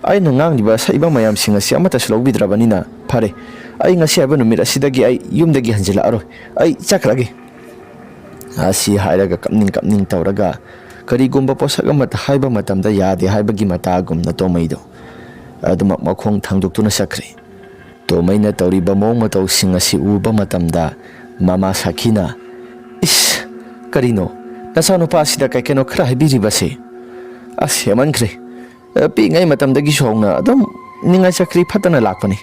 aina ngangiba saiba mayam singa si amata slogbidrabanina phare ai ngasi aba numit asidagi ai yumdagi hanjila aro ai chakrage asi hairaga kapning tawraga karigumba posak amata haiba matamda yade haibagi matagum na tomaido aduma makhong thangdoktuna sakre tomaina tawriba mong mataw singa si uba matamda mama sakina is karino nasano pa sida kay keno khra haibiribase as yamankre pi ngai matamdagi shongna adum ninga chakri phatana lakpani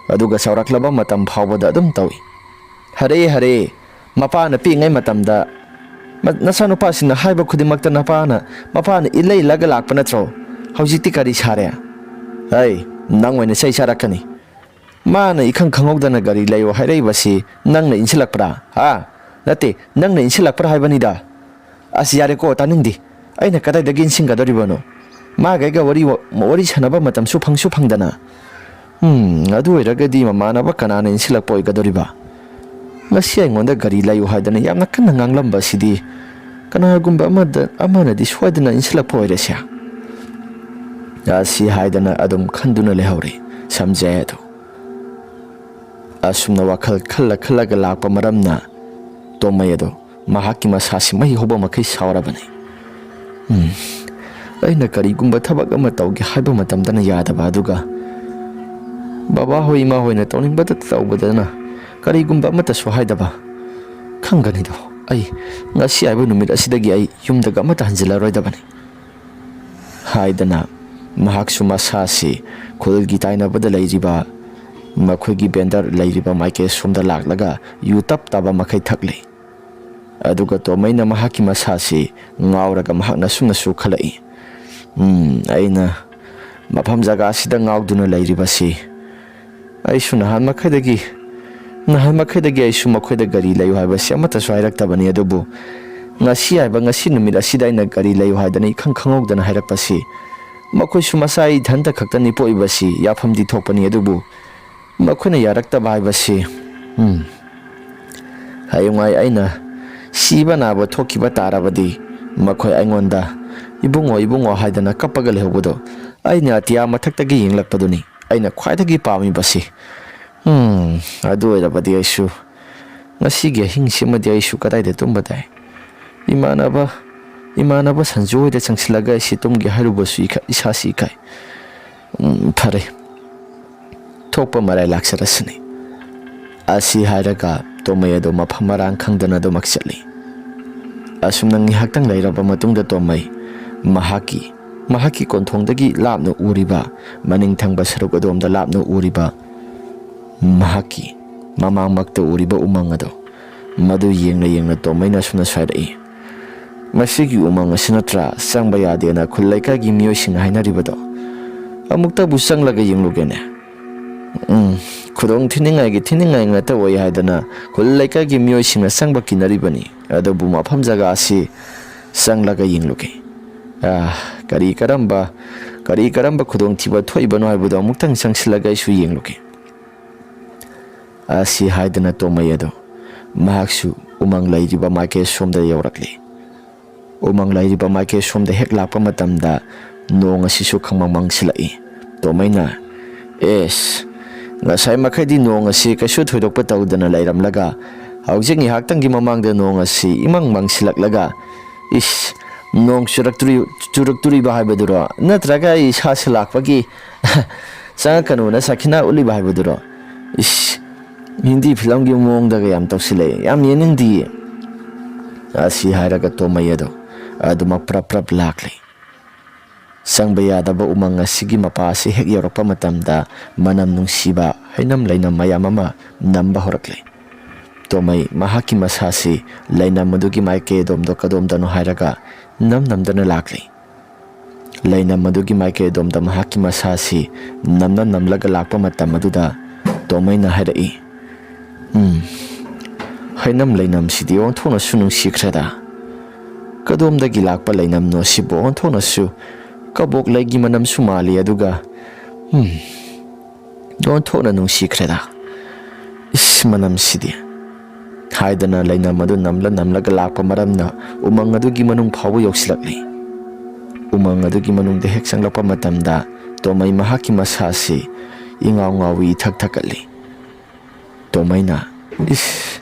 aduga sauraklaba matam phawbada adum tawi hare mapana pi ngai matamda nasano pa sina haiba khudimakta mapana ilai laga lakpa natro haujiti kari sare ai nangwene sai sarakani mana ikhang khangogdana gari layo hairei basi nangna insilakpra ha nate nangna insilakpra haibanida as yare ko taningdi aina kadai dagin singadoribano ma gaiga wari sanaba matam su phangdana adu oiragadi mamanaba kanana insilakpa oigadoriba ngasi aingonda gari layo haidana yamna kanna nganglamba sidi kanagumba amanadi swadana insilakpa oiresya asi haidana adum khanduna lehawre samjayado asumna wakhal khallaga lakpa maramna tomayado mahaki masasi mahi hoba makai saurabane aina karigumba thabak ama tawge haiba matamdana yadaba aduga baba hoi ma hoina tawningbada tawbadana karigumba amata su haidaba khanganido ai ngasi aiba numit asidagi ai yumdaga amata hanjilaroidabani haidana mahaksu masasi khulgi tainabada leiriba makhoigi bender leiriba maike somda laklaga yutap taba makai thakle aduga tomaina mahaki masasi ngauraga mahakna sumna su khalai aina mafam jaga sida ngauduna leiribasi aisu nahan makhadagi aisu makhoida gari layu haibasi amata su hairaktabani adubu ngasi haiba ngasi numit asida aina gari layu haidana ikhang khangogdana hairakpasi makhoi su masai dhanta khaktani poibasi yafamdi thokpani adubu makhoina yaraktaba haibasi hayungai aina siba naba thokiba tarabadi makhoi aingonda ibungo haidana kapaga lehobdo aina atia mathaktagi yinglakpaduni aina khwaidagi pami basi adu erabadi aisu ngasigi hingsimadi aisu kadaida tumbadai imanaba sanjoida changsilaga situmgi harubasu isasi kai phare thokpa marai laksarasni asi hairaga tomayado maphamarang khangdana do makchali asumnang haktang lairaba matungda tomai mahaki konthongdagi lapno uriba maning thangba saruk adomda lapno uriba mahaki mamangmakta uriba umangado madu yengna tomaina suna sairai masigi umang asinatra sangba yadena khullaikagi miyoising hainaribado amukta busanglaga yenglugene khudong thiningai ngata wai haidana khullaikagi miyoising sangba kinaribani adabu mafam jaga asi sanglaga yengluge kari karamba khudong thiba thoibano haibudo amukta sangsilaga isu yengluge asi haidana tomayado mahaksu umang lairiba maike somda yaurakli umang lairiba maike somda hek lakpa matamda nong asisu khangmang silai tomaina ngasai makhadi nong asi kasu thoidokpa tawdana lairamlaga haujing ngihaktangi mamangda nong asi imang mangsilaklaga nong churakturi ba haibaduro natraga sasilakpagi sanga kanuna sakina uli ba haibaduro Hindi filamgi mongdaga yam tawsile yam yeningdi asi hairaga tomai ado aduma prap prap lakli sangba yadaba umang asigi mapa asi hek yorokpa matamda manam nungsiba hainam lainam mayam ama namba horakle tomai mahaki masasi lainam madugi maike domdo kadomdano hairaga namdana lakli lainam madugi maike domda mahaki masasi namlaga lakpa matam maduda tomai na hairai hainam lainam sidi onthona su nungsikreda kadomdagi lakpa lainam no sibo onthona su kabok laigi manam su mali aduga onthona nungsikreda is manam sidi haidana lainam adu namlaga lakpa maramna umang adugi manung phawu yoksilakli umang adugi manung de hek sanglakpa matamda tomai mahaki masasi ingawi thakali tomai na is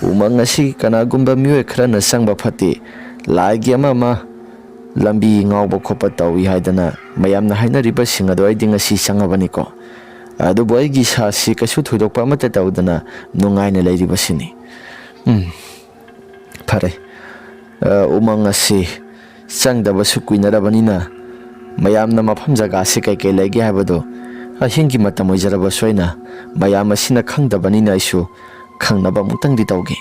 umang asi kanagumba miwe khrana sangba phati laigi ama lambi ngawba khopa tawi haidana mayamna hainariba singado aidi ngasi sangabani ko adu boygi sasi kasu thudokpa amata tawdana nungaina leiriba sini phare umang asi sangdaba su kuinarabanina mayamna mafam jaga se kai kai legi habado ahingi matam oijaraba soina mayam asina khangdabanina isu khangnaba mutangdi tawge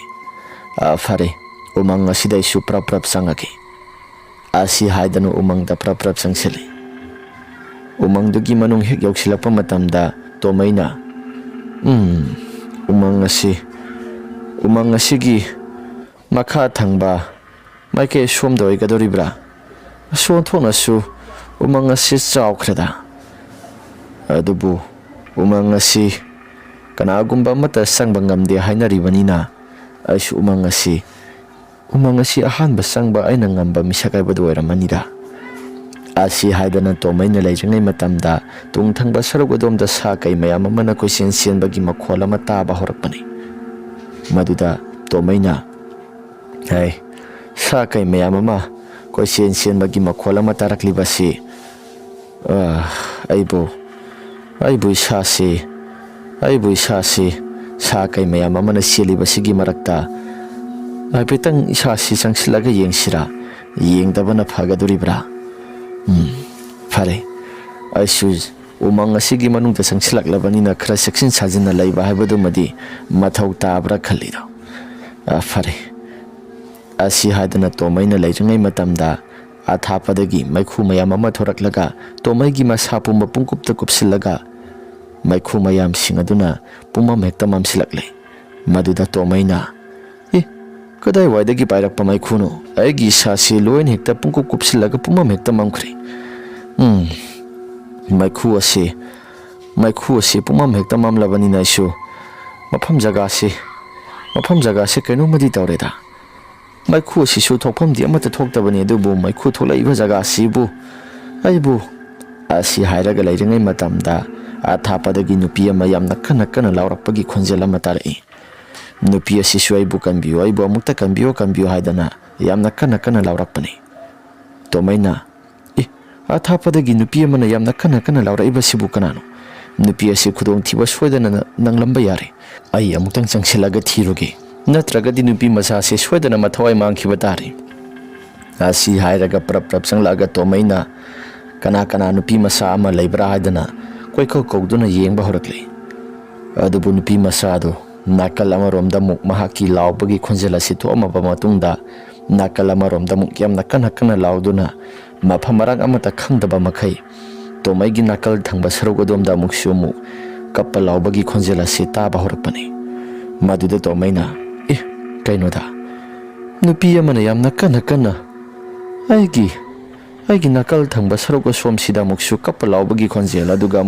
phare umang asida isu prap sangage asi haidanu umang da prap sangsile umang dugi manung hek yoksilapa matamda tomaina umang asigi makha thangba maike somda oigadoribra so thonasu umang asi chawkhreda adubu umang asi kanagumba mata sangba ngamde hainaribanina aisu umang asi ahanba sangba aina ngamba misakaibadu oiramanida asi haidana tomaina leiringai matamda tungthangba sarugodomda sa kai mayam amana koisen sienbagi makhol ama taba horakpani maduda tomaina hai sa kai mayam ama koisen sienbagi makhol ama taraklibasi aibu isasi sa kai mayam amana sielibasigi marakta Apitang isasi sangsilaga yengsira yengdabana phagaduribra phare aisu umang asigi manungda sangsilaklabanina khara seksin sajina laiba haibadu madi mathau tabra khalida phare asi hadana tomaina leiringai matamda athapadagi maikhu mayam ama thoraklaga tomaigi masapu mapungkupta kupsilaga maikhu mayam singaduna puma mektamam silakle maduda tomaina kadai waidagi pairakpa maikhuno aigi sasi loin hekta pungkup kupsilaga puma hekta mamkhri maikhu ase puma hekta mamlabani naisu mafam jaga se kaino madi tawreda maikhu ase su thokpham di amata thoktabani adubu maikhu tholaiba jaga sibu aibu asi hairaga leiringai matamda athapadagi nupi ama yamna kana laurakpagi khonjel ama tarai nupi asisu aibu kanbiyo aibu amukta kanbiyo haidana yamna kana laurakpani tomaina athapadagi nupi amana yamna kana lauraiba sibu kanano nupi asi khudong thiba soidana nanglamba yare ai amuktang changsilaga thiruge natragadi nupi masa se soidana mathawai mangkhiba tare asi hairaga prap sanglaga tomaina kana nupi masa ama leibra haidana koiko kogduna yengba horakle adubu nupi masa ado nakal amaromda muk mahaki laubagi khonjela si thomaba matungda nakal amaromda muk yamna kana lauduna mafamarang amata khangdaba makhai tomaigi nakal thangba sarugodomda muk sumu kappa laubagi khonjela si taba horakpani maduda tomaina kainoda nupi amana yamna kana aigi nakal thangba sarugo somsida muksu kappa laubagi khonjela aduga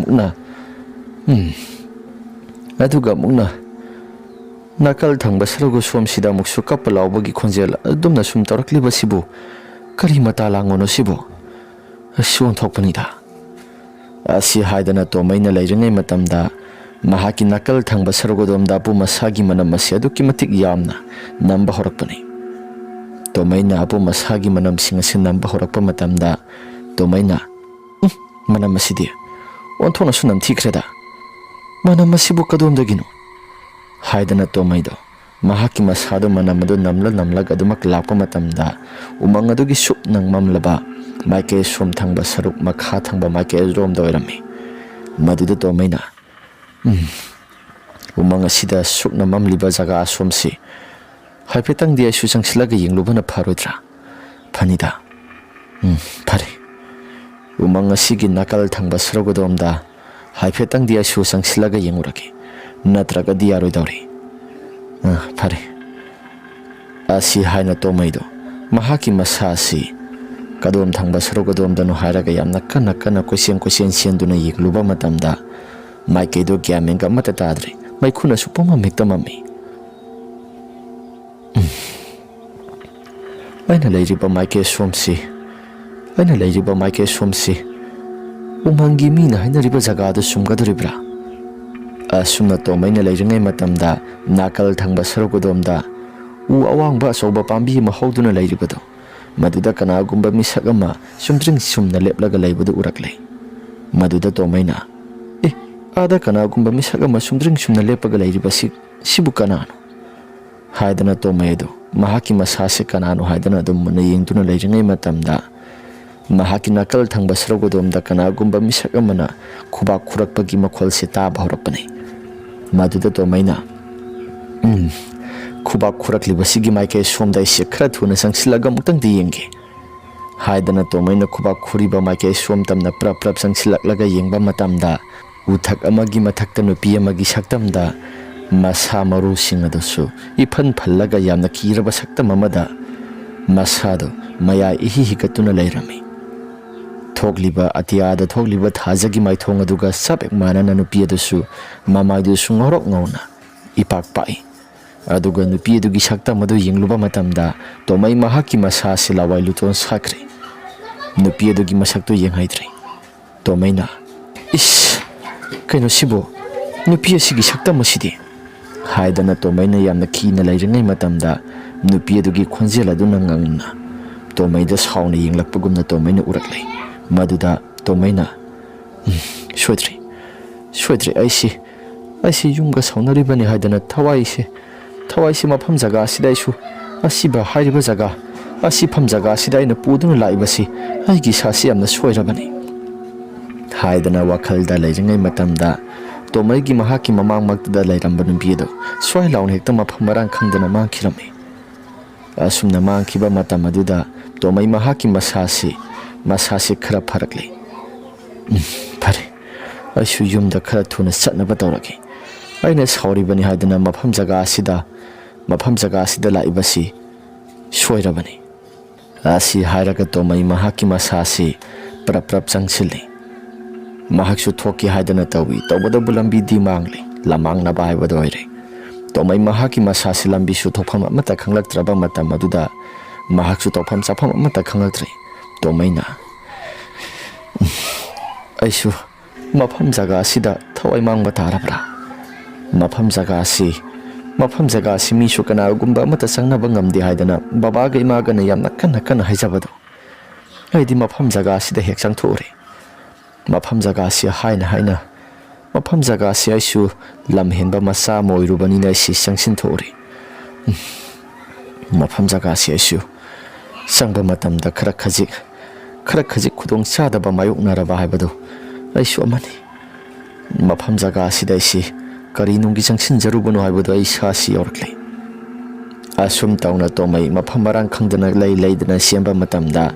mukna nakal thangba sarugo somsida muksu kappa laubagi khonjel adumna sum tawrakliba sibu kari mata langono sibu asion thokpanida asi haidana tomaina leiringai matamda mahaki nakal thangba sarugodomda pu masagi manam masi aduki matik yamna namba horakpani tomaina apu masagi manam singasi namba horakpa matamda tomaina manam masidi onthona sunam thikreda manam masibu kadomdagino haidana tomaido mahaki masado manamadu namla namlag adumak lakpa matamda umang adugi sup nang mamlaba maike som thangba saruk makha thangba maike rom doirami maduda tomaina umang asida sukna mamliba jaga somsi haipetang dia su changsilaga yinglubana pharodra phanida phare umang asigi nakal thangba srogodomda haipetang dia su changsilaga yinguragi natraga dia roidori phare asi haina tomaido mahaki masasi kadom thangba srogodom danu hairaga yamna kana question senduna yigluba matamda maike do gyamenga mata tadre mai khuna supoma miktamami aina leiriba maike somsi umangi mina haina riba jaga da sumgadoribra asumna tomaina leiringai matamda nakal thangba srogodomda u awangba soba pambi mahoduna leiribado maduda kanagumba misak ama sumdring sumna leplaga leibadu urakle maduda tomaina ada kanagumba misak ama sumdring sumna lepaga leiribasi sibu kanano haidana tomaido mahaki masase kanano haidana dum mana yengtuna leiringai matamda mahaki nakal thangba srogodomda kanagumba misak amana khuba khurakpagi makhol se ta bhaurapane maduda tomaina khuba khuraklibasigi maike somdai se khara thuna sangsilaga muktang di yenge haidana tomaina khuba khuriba maike somtamna prap sangsilaklaga yengba matamda uthak amagi mathakta nupi amagi saktamda masa maru singadosu iphan phallaga yamna kiraba saktam amada masado maya ihi hikatuna leirami thogliba atiyada thogliba thajagi maithong aduga sabek manana nupi adusu mamaidu sungorok ngona ipak pai aduga nupi adugi saktam adu yingluba matamda tomai mahaki masa silawai luton sakre nupi adugi masaktu yenghaidre tomaina is kaino sibo nupi asigi saktam asidi haidana tomaina yamna khina leiringai matamda nupi adugi khonjel aduna ngangna tomaida sauna yenglakpagumna tomaina uraklei maduda tomaina soidri aisi yumga saunaribani haidana thawaisi mafam jaga asidaisu asiba hairiba jaga asifam jaga asida aina puduna laibasi aigi sasi yamna soirabani haidana wakhalda leiringai matamda tomaigi mahaki mamang magda lairamba numbido swai laun hekta mafam marang khangdana mangkhirami asumna mangkhiba matam aduda tomai mahaki masasi khara pharakle phare aisu yumda khara thuna chatnaba tawraki aina sauribani haidana mafam jaga asida laibasi soirabani asi hairaga tomai mahaki masasi prap changsilli mahaksu thoki haidana tawi tawbada bulambi di mangli lamang na bai badoire tomai mahaki masasi lambi su thokpham amata khanglaktraba matam aduda mahaksu tawpham chafam amata khanglaktre tomaina aisu mafam jaga asida thawai mangba tarabra mafam jaga asi misu kana gumba amata sangnaba ngamdi haidana babaga imaga na yamna kana haijabado aidi mafam jaga asida heksang thore mafam jaga asi haina mafam jaga asi aisu lamhenba masa moirubani na si sangsin thore mafam jaga asi aisu sangba matamda khara khajik khudong chadaba mayoknaraba haibado aisu amani mafam jaga asida isi kari nungi changsin jarubano haibado ai sasi yorkle asum tauna tomai mafam marang khangdana leidana semba matamda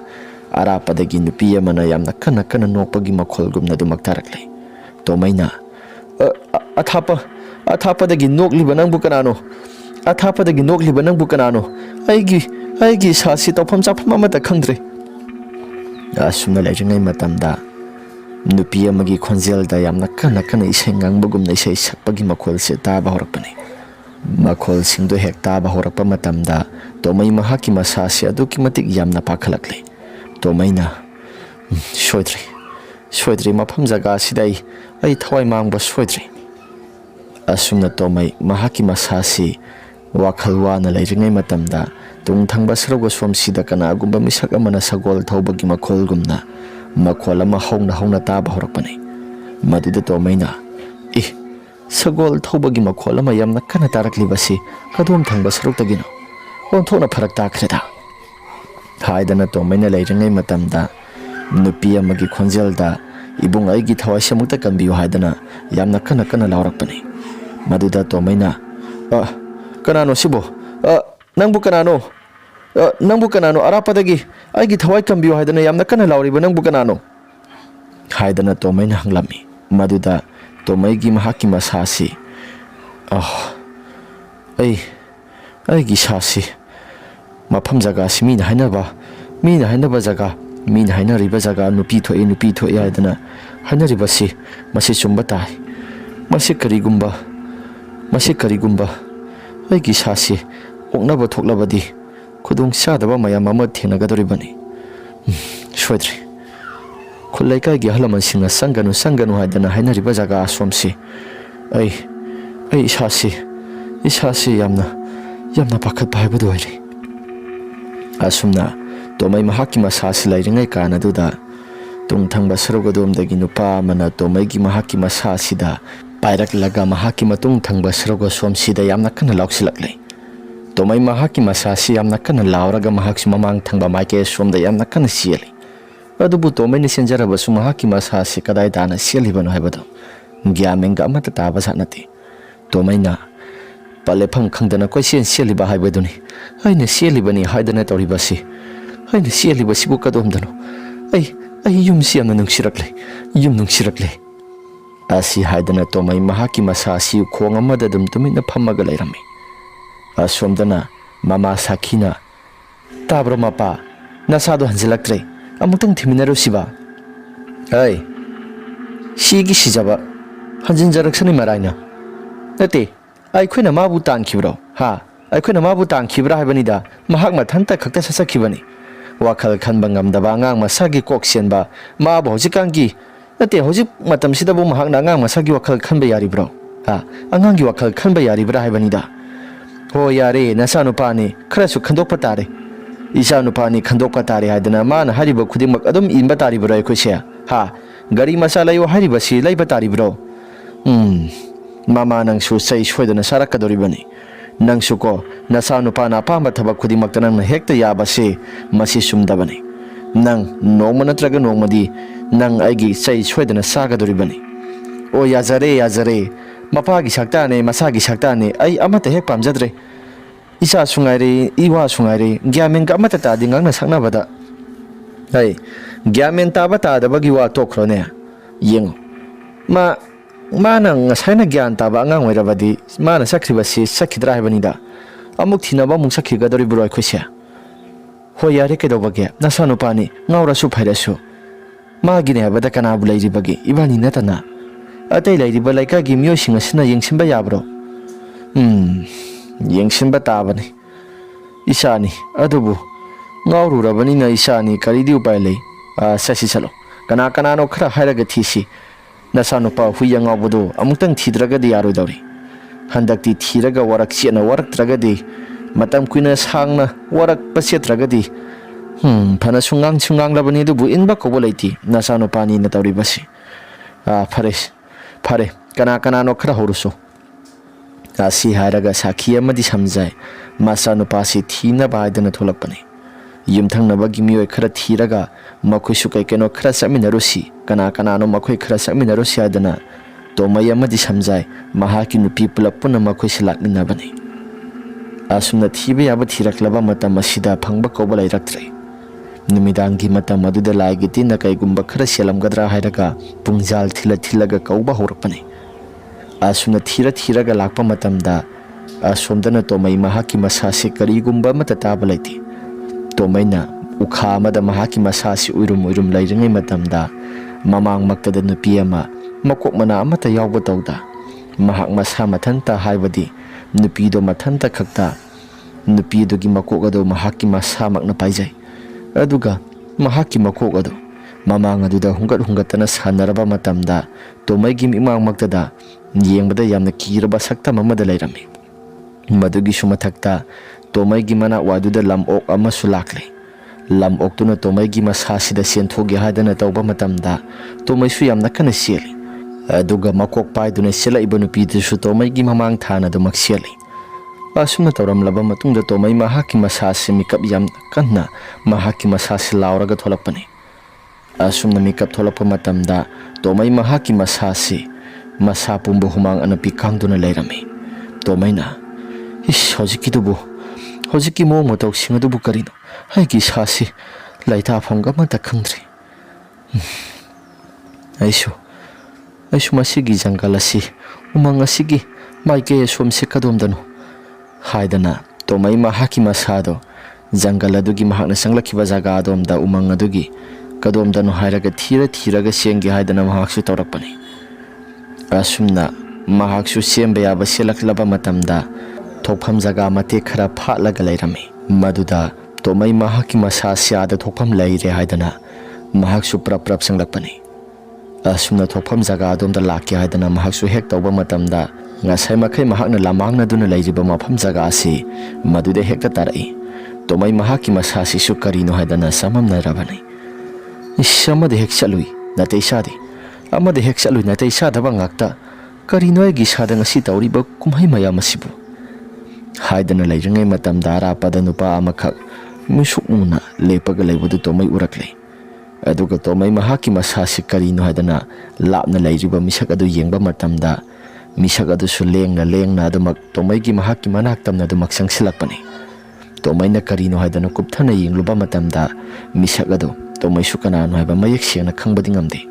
arapadagi nupi amana yamna kana nokpagi makholgumna dumak tarakle tomaina athapadagi nokliba nangbu kanano aigi sasi tawpham chafam amata khangdre asumna leiringai matamda nupi amagi khonjelda yamna kana isai ngangbagumna isai sakpagi makhol se taba horakpani makhol singdo hek taba horakpa matamda tomai mahaki masasi aduki matik yamna pakhalakle tomaina soidri mafam jaga sidai ai thawai mangba soidri asumna tomai mahaki masasi wakhalwana leiringai matamda tung thangba srogo somsida kana gumba misak amana sagol thawbagi makholgumna makhol ama hongna taba horakpani maduda tomaina Sagol thawbagi makhol ama yamna kana taraklibasi kadom thangba sarukdagino onthona pharak takreda haidana tomaina leiringai matamda nupi amagi khonjelda ibung aigi thawai samukta kanbiyo haidana yamna kana laurakpani maduda tomaina kanano sibo nangbu kanano arapadagi aigi thawai kanbiyo haidana yamna kana lauriba nangbu kanano haidana tomaina hanglami maduda tomaigi mahaki masasi aigi sasi mafam jaga si mina hainaba jaga mina hainariba jaga nupi thoi haidana hainaribasi masi chumba tai masi karigumba aigi sasi oknaba thoklabadi khudung sadaba mayam ama thengnagadoribani soidri khulai kai gi halaman singa sanganu haidana hainariba jaga asomsi ai isasi yamna pakhat bhaibadu airi asumna tomai mahaki masasi lairingai kana duda tungthangba sarogodom-dagi nupa amana tomai gi mahaki masasida pairak-laga mahaki matung thangba sarogo somsida yamna kana lauksilakle tomai mahaki masasi yamna kana lauraga mahaksu mamang thangba maike somda yamna kana siali adubu tomai ni senjarabasu mahaki masasi kadai dana sialibano haibado gyamenga amata taba sanati tomai na palefam khangdana koisen sialiba haibaduni aina sialibani haidana toribasi aina sialibasibu kadomdano ai yumsi amna nungsirakle asi haidana tomai mahaki masasi khong amada dum tumina phamaga lairami asomdana mama sakina tabro mapa nasado hanjilaktre amutang thiminarusiba ai sigi sijaba hanjinjaraksani maraina nate aikoina mabu tankibro ha aikoina mabu tankibra habanida mahak mathanta khakta sasakhibani wakhal khanba ngamdaba angang masagi koksenba mabu hojikangi nate hojik matamsida bu mahak na angang masagi wakhal khanba yaribro ha angangi wakhal khanba yaribra habanida ho yare nasanupani kharasu khandokpa tare isanupani khandokpa tare haidana mana hariba khudimak adum inba taribro aikoise ha gari masala yo haribasi laiba taribro mama nangsu sei soidana sarakadoribani nangsu ko nasanupana apamba thabak khudimakta nangna hekta yabase masi sumdabani nang nongma natraga nongmadi nang aigi sei soidana sagadoribani o yazare mapagi saktane masagi saktane ai amata hek pamjadre isa sungaire iwa sungaire gyamen ga amata ta dingangna saknabada ai gyamen ta bata da bagi wa tokhrone yengo mana ngasaina gyan ta ba angang oirabadi mana sakribasi sakhidra habanida amuk thinaba muk sakhigadori buroi khosia ho yare kedobage nasanupani ngaurasu phairasu magine habada kana bulairi bage ibani natana atai lairiba laika gi myo singa sina yengsimba yabro yengsimba tabani isani adubu ngauru rabani na isani karidi upai lei sasi salo kana no khara hairaga thisi nasanupa huya ngawbodo amutang thidragadi yaroidori handakti thiraga warak siana warak tragadi matam kuina sangna warak pasetragadi phana sungang labani dubu inba kobo leiti nasanupani na tawri basi phare kana no khara horusu asi hairaga sakhi amadi samjai masanupasi thina baidana tholakpani yumthangnabagi miyoi khara thiraga makhoisu kaikeno khara saminarusi kana no makhoi khara saminarusi adana tomai amadi samjai mahaki nupi pulapuna makhoisi lakminabani asumna thibe yaba thiraklaba matam asida phangba koba lairaktre numidangi matam aduda laigiti na kaigumba khara selamgadra hairaga pungjal thilaga kauba horakpani asumna thiraga lakpa matamda asomdana tomai mahaki masasi karigumba mata tabalaiti tomaina ukha amada mahaki masasi uirum lairingai matamda mamang maktada nupi ama makok mana amata yawba tawda mahak masa mathanta haibadi nupi do mathanta khakta nupi do gi makok ado mahaki masa makna paijai aduga mahaki makok ado mamang aduda hungatana sanaraba matamda tomai gi imang maktada yengbada yamna kiraba sakta mamada lairami madugi sumathakta tomai gi mana waduda lam ok ama sulakle lam ok tuna tomai gi masasida senthogi hadana tawba matamda tomai su yamna kana siali ꯑꯗꯨꯒ ꯃꯀꯣꯛ ꯄꯥꯏꯗꯨꯅ ꯆꯦꯜꯂꯛꯏꯕ ꯅꯨꯄꯤꯗꯨꯁꯨ ꯇꯣꯃꯩꯒꯤ ꯃꯃꯥꯡ ꯊꯥꯅ ꯑꯗꯨꯃꯛ ꯆꯦꯜꯂꯤ꯫ ꯑꯁꯨꯝꯅ ꯇꯧꯔꯝꯂꯕ ꯃꯇꯨꯡꯗ ꯇꯣꯃꯩ ꯃꯍꯥꯛꯀꯤ ꯃꯁꯥꯁꯤ ꯃꯤꯀꯞ ꯌꯥꯝꯅ ꯀꯟꯅ ꯃꯍꯥꯛꯀꯤ ꯃꯁꯥꯁꯤ ꯂꯥꯎꯔꯒ ꯊꯣꯛꯂꯛꯄꯅꯤ꯫ ꯑꯁꯨꯝꯅ ꯃꯤꯀꯞ ꯊꯣꯛꯂꯛꯄ ꯃꯇꯝꯗ ꯇꯣꯃꯩ ꯃꯍꯥꯛꯀꯤ ꯃꯁꯥꯁꯤ ꯃꯁꯥ ꯄꯨꯝꯕ ꯍꯨꯃꯥꯡ ꯑꯅꯞꯄꯤ ꯀꯥꯡꯗꯨꯅ ꯂꯩꯔꯝꯃꯤ꯫ ꯇꯣꯃꯩꯅ ꯍꯧꯖꯤꯛꯀꯤ ꯃꯑꯣꯡ ꯃꯇꯧꯁꯤꯡ ꯑꯗꯨꯕꯨ ꯀꯔꯤꯅꯣ? ꯑꯩꯒꯤ ꯏꯁꯥꯁꯤ ꯂꯩꯇꯥꯐꯝꯒ ꯑꯃꯠꯇ ꯈꯪꯗ꯭ꯔꯤ꯫ ꯑꯩꯁꯨ ꯃꯁꯤꯒꯤ ꯖꯪꯒꯜ ꯑꯁꯤ ꯎꯃꯪ ꯑꯁꯤꯒꯤ ꯃꯥꯏꯀꯩ ꯑꯁꯣꯝꯁꯤ ꯀꯗꯣꯝꯗꯅꯣ ꯍꯥꯏꯗꯅ ꯇꯣꯃꯩ ꯃꯍꯥꯛꯀꯤ ꯃꯁꯥꯗꯣ ꯖꯪꯒꯜ ꯑꯗꯨꯒꯤ ꯃꯍꯥꯛꯅ ꯆꯪꯂꯛꯈꯤꯕ ꯖꯒꯥ ꯑꯗꯣꯝꯗ ꯎꯃꯪ ꯑꯗꯨꯒꯤ ꯀꯗꯣꯝꯗꯅꯣ ꯍꯥꯏꯔꯒ ꯊꯤꯔꯒ ꯆꯦꯟꯒꯦ ꯍꯥꯏꯗꯅ ꯃꯍꯥꯛꯁꯨ ꯇꯧꯔꯛꯄꯅꯤ꯫ ꯑꯁꯨꯝꯅ ꯃꯍꯥꯛꯁꯨ ꯆꯦꯟꯕ ꯌꯥꯕ ꯆꯦꯜꯂꯛꯂꯕ ꯃꯇꯝꯗ ꯊꯣꯛꯐꯝ ꯖꯒꯥ ꯃꯇꯦꯛ ꯈꯔ ꯐꯥꯠꯂꯒ ꯂꯩꯔꯝꯃꯤ꯫ ꯃꯗꯨꯗ ꯇꯣꯃꯩ ꯃꯍꯥꯛꯀꯤ ꯃꯁꯥꯁꯤ ꯑꯥꯗ ꯊꯣꯛꯐꯝ ꯂꯩꯔꯦ ꯍꯥꯏꯗꯅ ꯃꯍꯥꯛꯁꯨ ꯄ꯭ꯔꯞ ꯆꯪꯂꯛꯄꯅꯤ꯫ ꯑꯁꯨꯝꯅ ꯊꯣꯛꯐꯝ ꯖꯒꯥ ꯑꯗꯣꯝꯗ ꯂꯥꯛꯀꯦ ꯍꯥꯏꯗꯅ ꯃꯍꯥꯛꯁꯨ ꯍꯦꯛ ꯇꯧꯕ ꯃꯇꯝꯗ ꯉꯁꯥꯏ ꯃꯈꯩ ꯃꯍꯥꯛꯅ ꯂꯝꯃꯥꯡꯅꯗꯨꯅ ꯂꯩꯔꯤꯕ ꯃꯐꯝ ꯖꯒꯥ ꯑꯁꯤ ꯃꯗꯨꯗ ꯍꯦꯛꯇ ꯇꯥꯔꯛꯏ꯫ ꯇꯣꯃꯩ ꯃꯍꯥꯛꯀꯤ ꯃꯁꯥꯁꯤꯁꯨ ꯀꯔꯤꯅꯣ ꯍꯥꯏꯗꯅ ꯆꯃꯝꯅꯔꯕꯅꯤ꯫ ꯑꯃꯗ ꯍꯦꯛ ꯆꯠꯂꯨꯏ ꯅꯥꯇꯩ ꯆꯥꯗꯦ, ꯑꯃꯗ ꯍꯦꯛ ꯆꯠꯂꯨꯏ ꯅꯥꯇꯩ ꯆꯥꯗꯕ ꯉꯥꯛꯇ, ꯀꯔꯤꯅꯣ ꯑꯩꯒꯤ ꯏꯁꯥꯗ ꯉꯁꯤ ꯇꯧꯔꯤꯕ ꯀꯨꯝꯍꯩ ꯃꯌꯥꯝ ꯑꯁꯤꯕꯨ ꯍꯥꯏꯗꯅ ꯂꯩꯔꯤꯉꯩ ꯃꯇꯝꯗ ꯑꯔꯥꯞꯄꯗ ꯅꯨꯄꯥ ꯑꯃꯈꯛ ꯃꯤꯁꯨꯛ ꯃꯨꯅ ꯂꯦꯞꯄꯒ ꯂꯩꯕꯗꯨ ꯇꯣꯃꯩ ꯎꯔꯛꯂꯦ꯫ ꯑꯗꯨꯒ ꯇꯣꯃꯩ ꯃꯍꯥꯛꯀꯤ ꯃꯁꯥꯁꯤ ꯀꯔꯤꯅꯣ ꯍꯥꯏꯗꯅ ꯂꯥꯞꯅ ꯂꯩꯔꯤꯕ ꯃꯤꯁꯛ ꯑꯗꯨ ꯌꯦꯡꯕ ꯃꯇꯝꯗ ꯃꯤꯁꯛ ꯑꯗꯨꯁꯨ ꯂꯦꯡꯅ ꯑꯗꯨꯃꯛ ꯇꯣꯃꯩꯒꯤ ꯃꯍꯥꯛꯀꯤ ꯃꯅꯥꯛ ꯇꯝꯅ ꯑꯗꯨꯃꯛ ꯆꯪꯁꯤꯜꯂꯛꯄꯅꯤ꯫ ꯇꯣꯃꯩꯅ ꯀꯔꯤꯅꯣ ꯍꯥꯏꯗꯅ ꯀꯨꯞꯊꯅ ꯌꯦꯡꯂꯨꯕ ꯃꯇꯝꯗ ꯃꯤꯁꯛ ꯑꯗꯨ ꯇꯣꯃꯩꯁꯨ ꯀꯅꯥꯅꯣ ꯍꯥꯏꯕ ꯃꯌꯦꯛ ꯁꯦꯡꯅ ꯈꯪꯕꯗꯤ ꯉꯝꯗꯦ꯫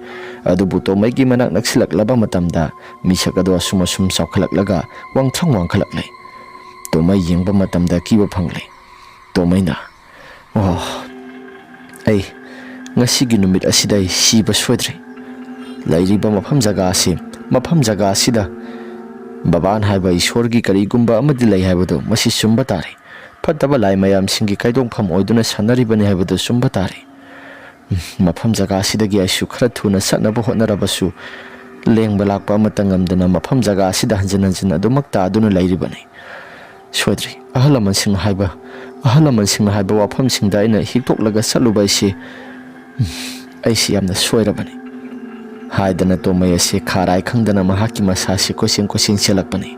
ꯑꯗꯨꯕꯨ ꯇꯣꯃꯩꯒꯤ ꯃꯅꯥꯛ ꯅꯛꯁꯤꯜꯂꯛꯂꯕ ꯃꯇꯝꯗ ꯃꯤꯁꯛ ꯑꯗꯨ ꯑꯁꯨꯝ ꯆꯥꯎꯈꯠꯂꯛꯂꯒ ꯋꯥꯡꯈꯠꯂꯛꯂꯦ꯫ ꯇꯣꯃꯩ ꯌꯦꯡꯕ ꯃꯇꯝꯗ ꯑꯀꯤꯕ ꯐꯪꯂꯦ꯫ ꯇꯣꯃꯩꯅ ꯑꯩ ꯉꯁꯤꯒꯤ ꯅꯨꯃꯤꯠ ꯑꯁꯤꯗ ꯑꯩ ꯁꯤꯕ ꯁꯣꯏꯗ꯭ꯔꯦ꯫ ꯂꯩꯔꯤꯕ ꯃꯐꯝ ꯖꯒꯥ ꯑꯁꯤꯗ ꯕꯕꯥꯟ ꯍꯥꯏꯕ ꯏꯁꯣꯔꯒꯤ ꯀꯔꯤꯒꯨꯝꯕ ꯑꯃꯗꯤ ꯂꯩ ꯍꯥꯏꯕꯗꯨ ꯃꯁꯤ ꯆꯨꯝꯕ ꯇꯥꯔꯦ꯫ ꯐꯠꯇꯕ ꯂꯥꯏ ꯃꯌꯥꯝꯁꯤꯡꯒꯤ ꯀꯩꯗꯣꯡꯐꯝ ꯑꯣꯏꯗꯨꯅ ꯁꯥꯟꯅꯔꯤꯕꯅꯤ ꯍꯥꯏꯕꯗꯨ ꯆꯨꯝꯕ ꯇꯥꯔꯦ꯫ ꯃꯐꯝ ꯖꯒꯥ ꯑꯁꯤꯗꯒꯤ ꯑꯩꯁꯨ ꯈꯔ ꯊꯨꯅ ꯆꯠꯅꯕ ꯍꯣꯠꯅꯔꯕꯁꯨ ꯂꯦꯡꯕ ꯂꯥꯛꯄ ꯑꯃꯠꯇ ꯉꯝꯗꯅ ꯃꯐꯝ ꯖꯒꯥ ꯑꯁꯤꯗ ꯍꯟꯖꯤꯟ ꯑꯗꯨꯃꯛ ꯇꯥꯗꯨꯅ ꯂꯩꯔꯤꯕꯅꯤ꯫ ꯁꯣꯏꯗ꯭ꯔꯤ, ꯑꯍꯜ ꯂꯃꯟꯁꯤꯡꯅ ꯍꯥꯏꯕ ꯋꯥꯐꯝꯁꯤꯡꯗ ꯑꯩꯅ ꯍꯤꯛꯇꯣꯛꯂꯒ ꯆꯠꯂꯨꯕ ꯑꯩꯁꯤ ꯌꯥꯝꯅ ꯁꯣꯏꯔꯕꯅꯤ ꯍꯥꯏꯗꯅ ꯇꯣꯃꯩ ꯑꯁꯤ ꯈꯥꯔꯥꯏ ꯈꯪꯗꯅ ꯃꯍꯥꯛꯀꯤ ꯃꯁꯥꯁꯤ ꯀꯣꯏꯆꯦꯟ ꯆꯦꯜꯂꯛꯄꯅꯤ꯫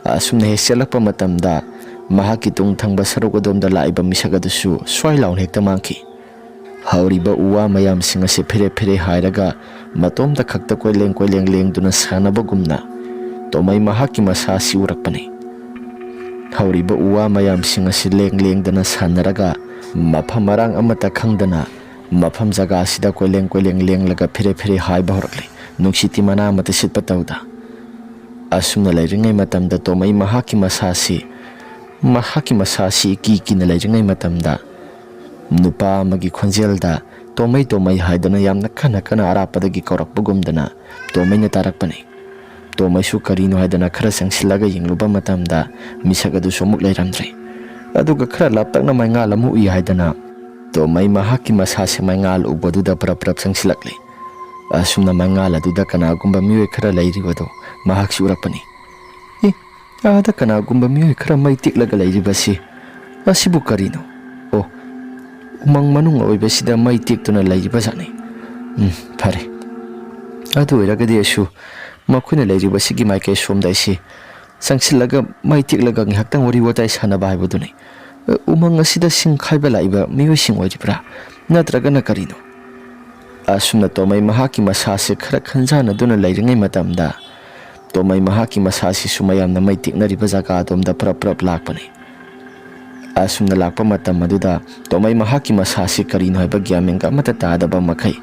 ꯑꯁꯨꯝꯅ ꯍꯦꯛ ꯆꯦꯜꯂꯛꯄ ꯃꯇꯝꯗ ꯃꯍꯥꯛꯀꯤ ꯇꯨꯡ ꯊꯪꯕ ꯁꯔꯨꯛ ꯑꯗꯣꯝꯗ ꯂꯥꯛꯏꯕ ꯃꯤꯁꯛ ꯑꯗꯨꯁꯨ ꯁ꯭ꯋꯥꯏ ꯂꯥꯎꯅ ꯍꯦꯛꯇ ꯃꯥꯡꯈꯤ꯫ ꯍꯧꯔꯤꯕ ꯎ ꯋꯥ ꯃꯌꯥꯝꯁꯤꯡ ꯑꯁꯤ ꯐꯦꯔꯦ ꯍꯥꯏꯔꯒ ꯃꯇꯣꯝꯇ ꯈꯛꯇ ꯀꯣꯏꯂꯦꯡ ꯂꯦꯡꯗꯨꯅ ꯁꯥꯟꯅꯕꯒꯨꯝꯅ ꯇꯣꯃꯩ ꯃꯍꯥꯛꯀꯤ ꯃꯁꯥ ꯑꯁꯤ ꯎꯔꯛꯄꯅꯤ꯫ ꯍꯧꯔꯤꯕ ꯎ ꯋꯥ ꯃꯌꯥꯝꯁꯤꯡ ꯑꯁꯤ ꯂꯦꯡꯗꯅ ꯁꯥꯟꯅꯔꯒ ꯃꯐꯝ ꯃꯔꯥꯡ ꯑꯃꯠꯇ ꯈꯪꯗꯅ ꯃꯐꯝ ꯖꯒꯥ ꯑꯁꯤꯗ ꯀꯣꯏꯂꯦꯡ ꯂꯦꯡꯂꯒ ꯐꯦꯔꯦ ꯍꯥꯏꯕ ꯍꯧꯔꯛꯂꯦ, ꯅꯨꯡꯁꯤꯠꯇꯤ ꯃꯅꯥ ꯑꯃꯠꯇ ꯁꯤꯠꯄ ꯇꯧꯗ꯫ ꯑꯁꯨꯝꯅ ꯂꯩꯔꯤꯉꯩ ꯃꯇꯝꯗ ꯇꯣꯃꯩ ꯃꯍꯥꯛꯀꯤ ꯃꯁꯥꯁꯤ ꯀꯤꯅ ꯂꯩꯔꯤꯉꯩ ꯃꯇꯝꯗ ꯅꯨꯄꯥ ꯑꯃꯒꯤ ꯈꯣꯟꯖꯦꯜꯗ ꯇꯣꯃꯩ ꯍꯥꯏꯗꯅ ꯌꯥꯝꯅ ꯀꯟꯅ ꯑꯔꯥꯞꯄꯗꯒꯤ ꯀꯧꯔꯛꯄꯒꯨꯝꯗꯅ ꯇꯣꯃꯩꯅ ꯇꯥꯔꯛꯄꯅꯤ꯫ ꯇꯣꯃꯩꯁꯨ ꯀꯔꯤꯅꯣ ꯍꯥꯏꯗꯅ ꯈꯔ ꯆꯪꯁꯤꯜꯂꯒ ꯌꯦꯡꯂꯨꯕ ꯃꯇꯝꯗ ꯃꯤꯁꯛ ꯑꯗꯨꯁꯨ ꯑꯃꯨꯛ ꯂꯩꯔꯝꯗ꯭ꯔꯦ꯫ ꯑꯗꯨꯒ ꯈꯔ ꯂꯥꯞꯇꯛꯅ ꯃꯩꯉꯥꯜ ꯑꯃ ꯎꯏ ꯍꯥꯏꯗꯅ ꯇꯣꯃꯩ ꯃꯍꯥꯛꯀꯤ ꯃꯁꯥꯁꯤ ꯃꯩꯉꯥꯜ ꯎꯕꯗꯨꯗ ꯄ꯭ꯔꯞ ꯆꯪꯁꯤꯜꯂꯛꯂꯦ꯫ ꯑꯁꯨꯝꯅ ꯃꯩꯉꯥꯜ ꯑꯗꯨꯗ ꯀꯅꯥꯒꯨꯝꯕ ꯃꯤꯑꯣꯏ ꯈꯔ ꯂꯩꯔꯤꯕꯗꯣ ꯃꯍꯥꯛꯁꯨ ꯎꯔꯛꯄꯅꯤ꯫ ꯑꯥꯗ ꯀꯅꯥꯒꯨꯝꯕ ꯃꯤꯑꯣꯏ ꯈꯔ ꯃꯩ ꯇꯤꯛꯂꯒ ꯂꯩꯔꯤꯕꯁꯤ ꯑꯁꯤꯕꯨ ꯀꯔꯤꯅꯣ? ꯎꯃꯪ ꯃꯅꯨꯡ ꯑꯣꯏꯕꯁꯤꯗ ꯃꯩ ꯇꯤꯛꯇꯨꯅ ꯂꯩꯔꯤꯕ ꯖꯥꯠꯅꯤ꯫ ꯐꯔꯦ, ꯑꯗꯨ ꯑꯣꯏꯔꯒꯗꯤ ꯑꯩꯁꯨ ꯃꯈꯣꯏꯅ ꯂꯩꯔꯤꯕꯁꯤꯒꯤ ꯃꯥꯏꯀꯩ ꯁꯣꯝꯗ ꯑꯩꯁꯤ ꯆꯪꯁꯤꯜꯂꯒ ꯃꯩ ꯇꯤꯛꯂꯒ ꯉꯥꯏꯍꯥꯛꯇꯪ ꯋꯥꯔꯤ ꯋꯥꯇꯥꯏ ꯁꯥꯟꯅꯕ ꯍꯥꯏꯕꯗꯨꯅꯤ꯫ ꯎꯃꯪ ꯑꯁꯤꯗ ꯁꯤꯡ ꯈꯥꯏꯕ ꯂꯥꯛꯏꯕ ꯃꯤꯑꯣꯏꯁꯤꯡ ꯑꯣꯏꯔꯤꯕ꯭ꯔꯥ ꯅꯠꯇ꯭ꯔꯒꯅ ꯀꯔꯤꯅꯣ? ꯑꯁꯨꯝꯅ ꯇꯣꯃꯩ ꯃꯍꯥꯛꯀꯤ ꯃꯁꯥꯁꯤ ꯈꯔ ꯈꯟꯖꯥꯟꯅꯗꯨꯅ ꯂꯩꯔꯤꯉꯩ ꯃꯇꯝꯗ ꯇꯣꯃꯩ ꯃꯍꯥꯛꯀꯤ ꯃꯁꯥꯁꯤꯁꯨ ꯃꯌꯥꯝꯅ ꯃꯩ ꯇꯤꯛꯅꯔꯤꯕ ꯖꯒꯥ ꯑꯗꯣꯝꯗ ꯄ꯭ꯔꯞ ꯂꯥꯛꯄꯅꯤ꯫ ꯑꯁꯨꯝꯅ ꯂꯥꯛꯄ ꯃꯇꯝ ꯑꯗꯨꯗ ꯇꯣꯃꯩ ꯃꯍꯥꯛꯀꯤ ꯃꯁꯥꯁꯤ ꯀꯔꯤꯅꯣ ꯍꯥꯏꯕ ꯒ꯭ꯌꯥꯟ ꯃꯦꯟꯒ ꯑꯃꯠꯇ ꯇꯥꯗꯕ ꯃꯈꯩ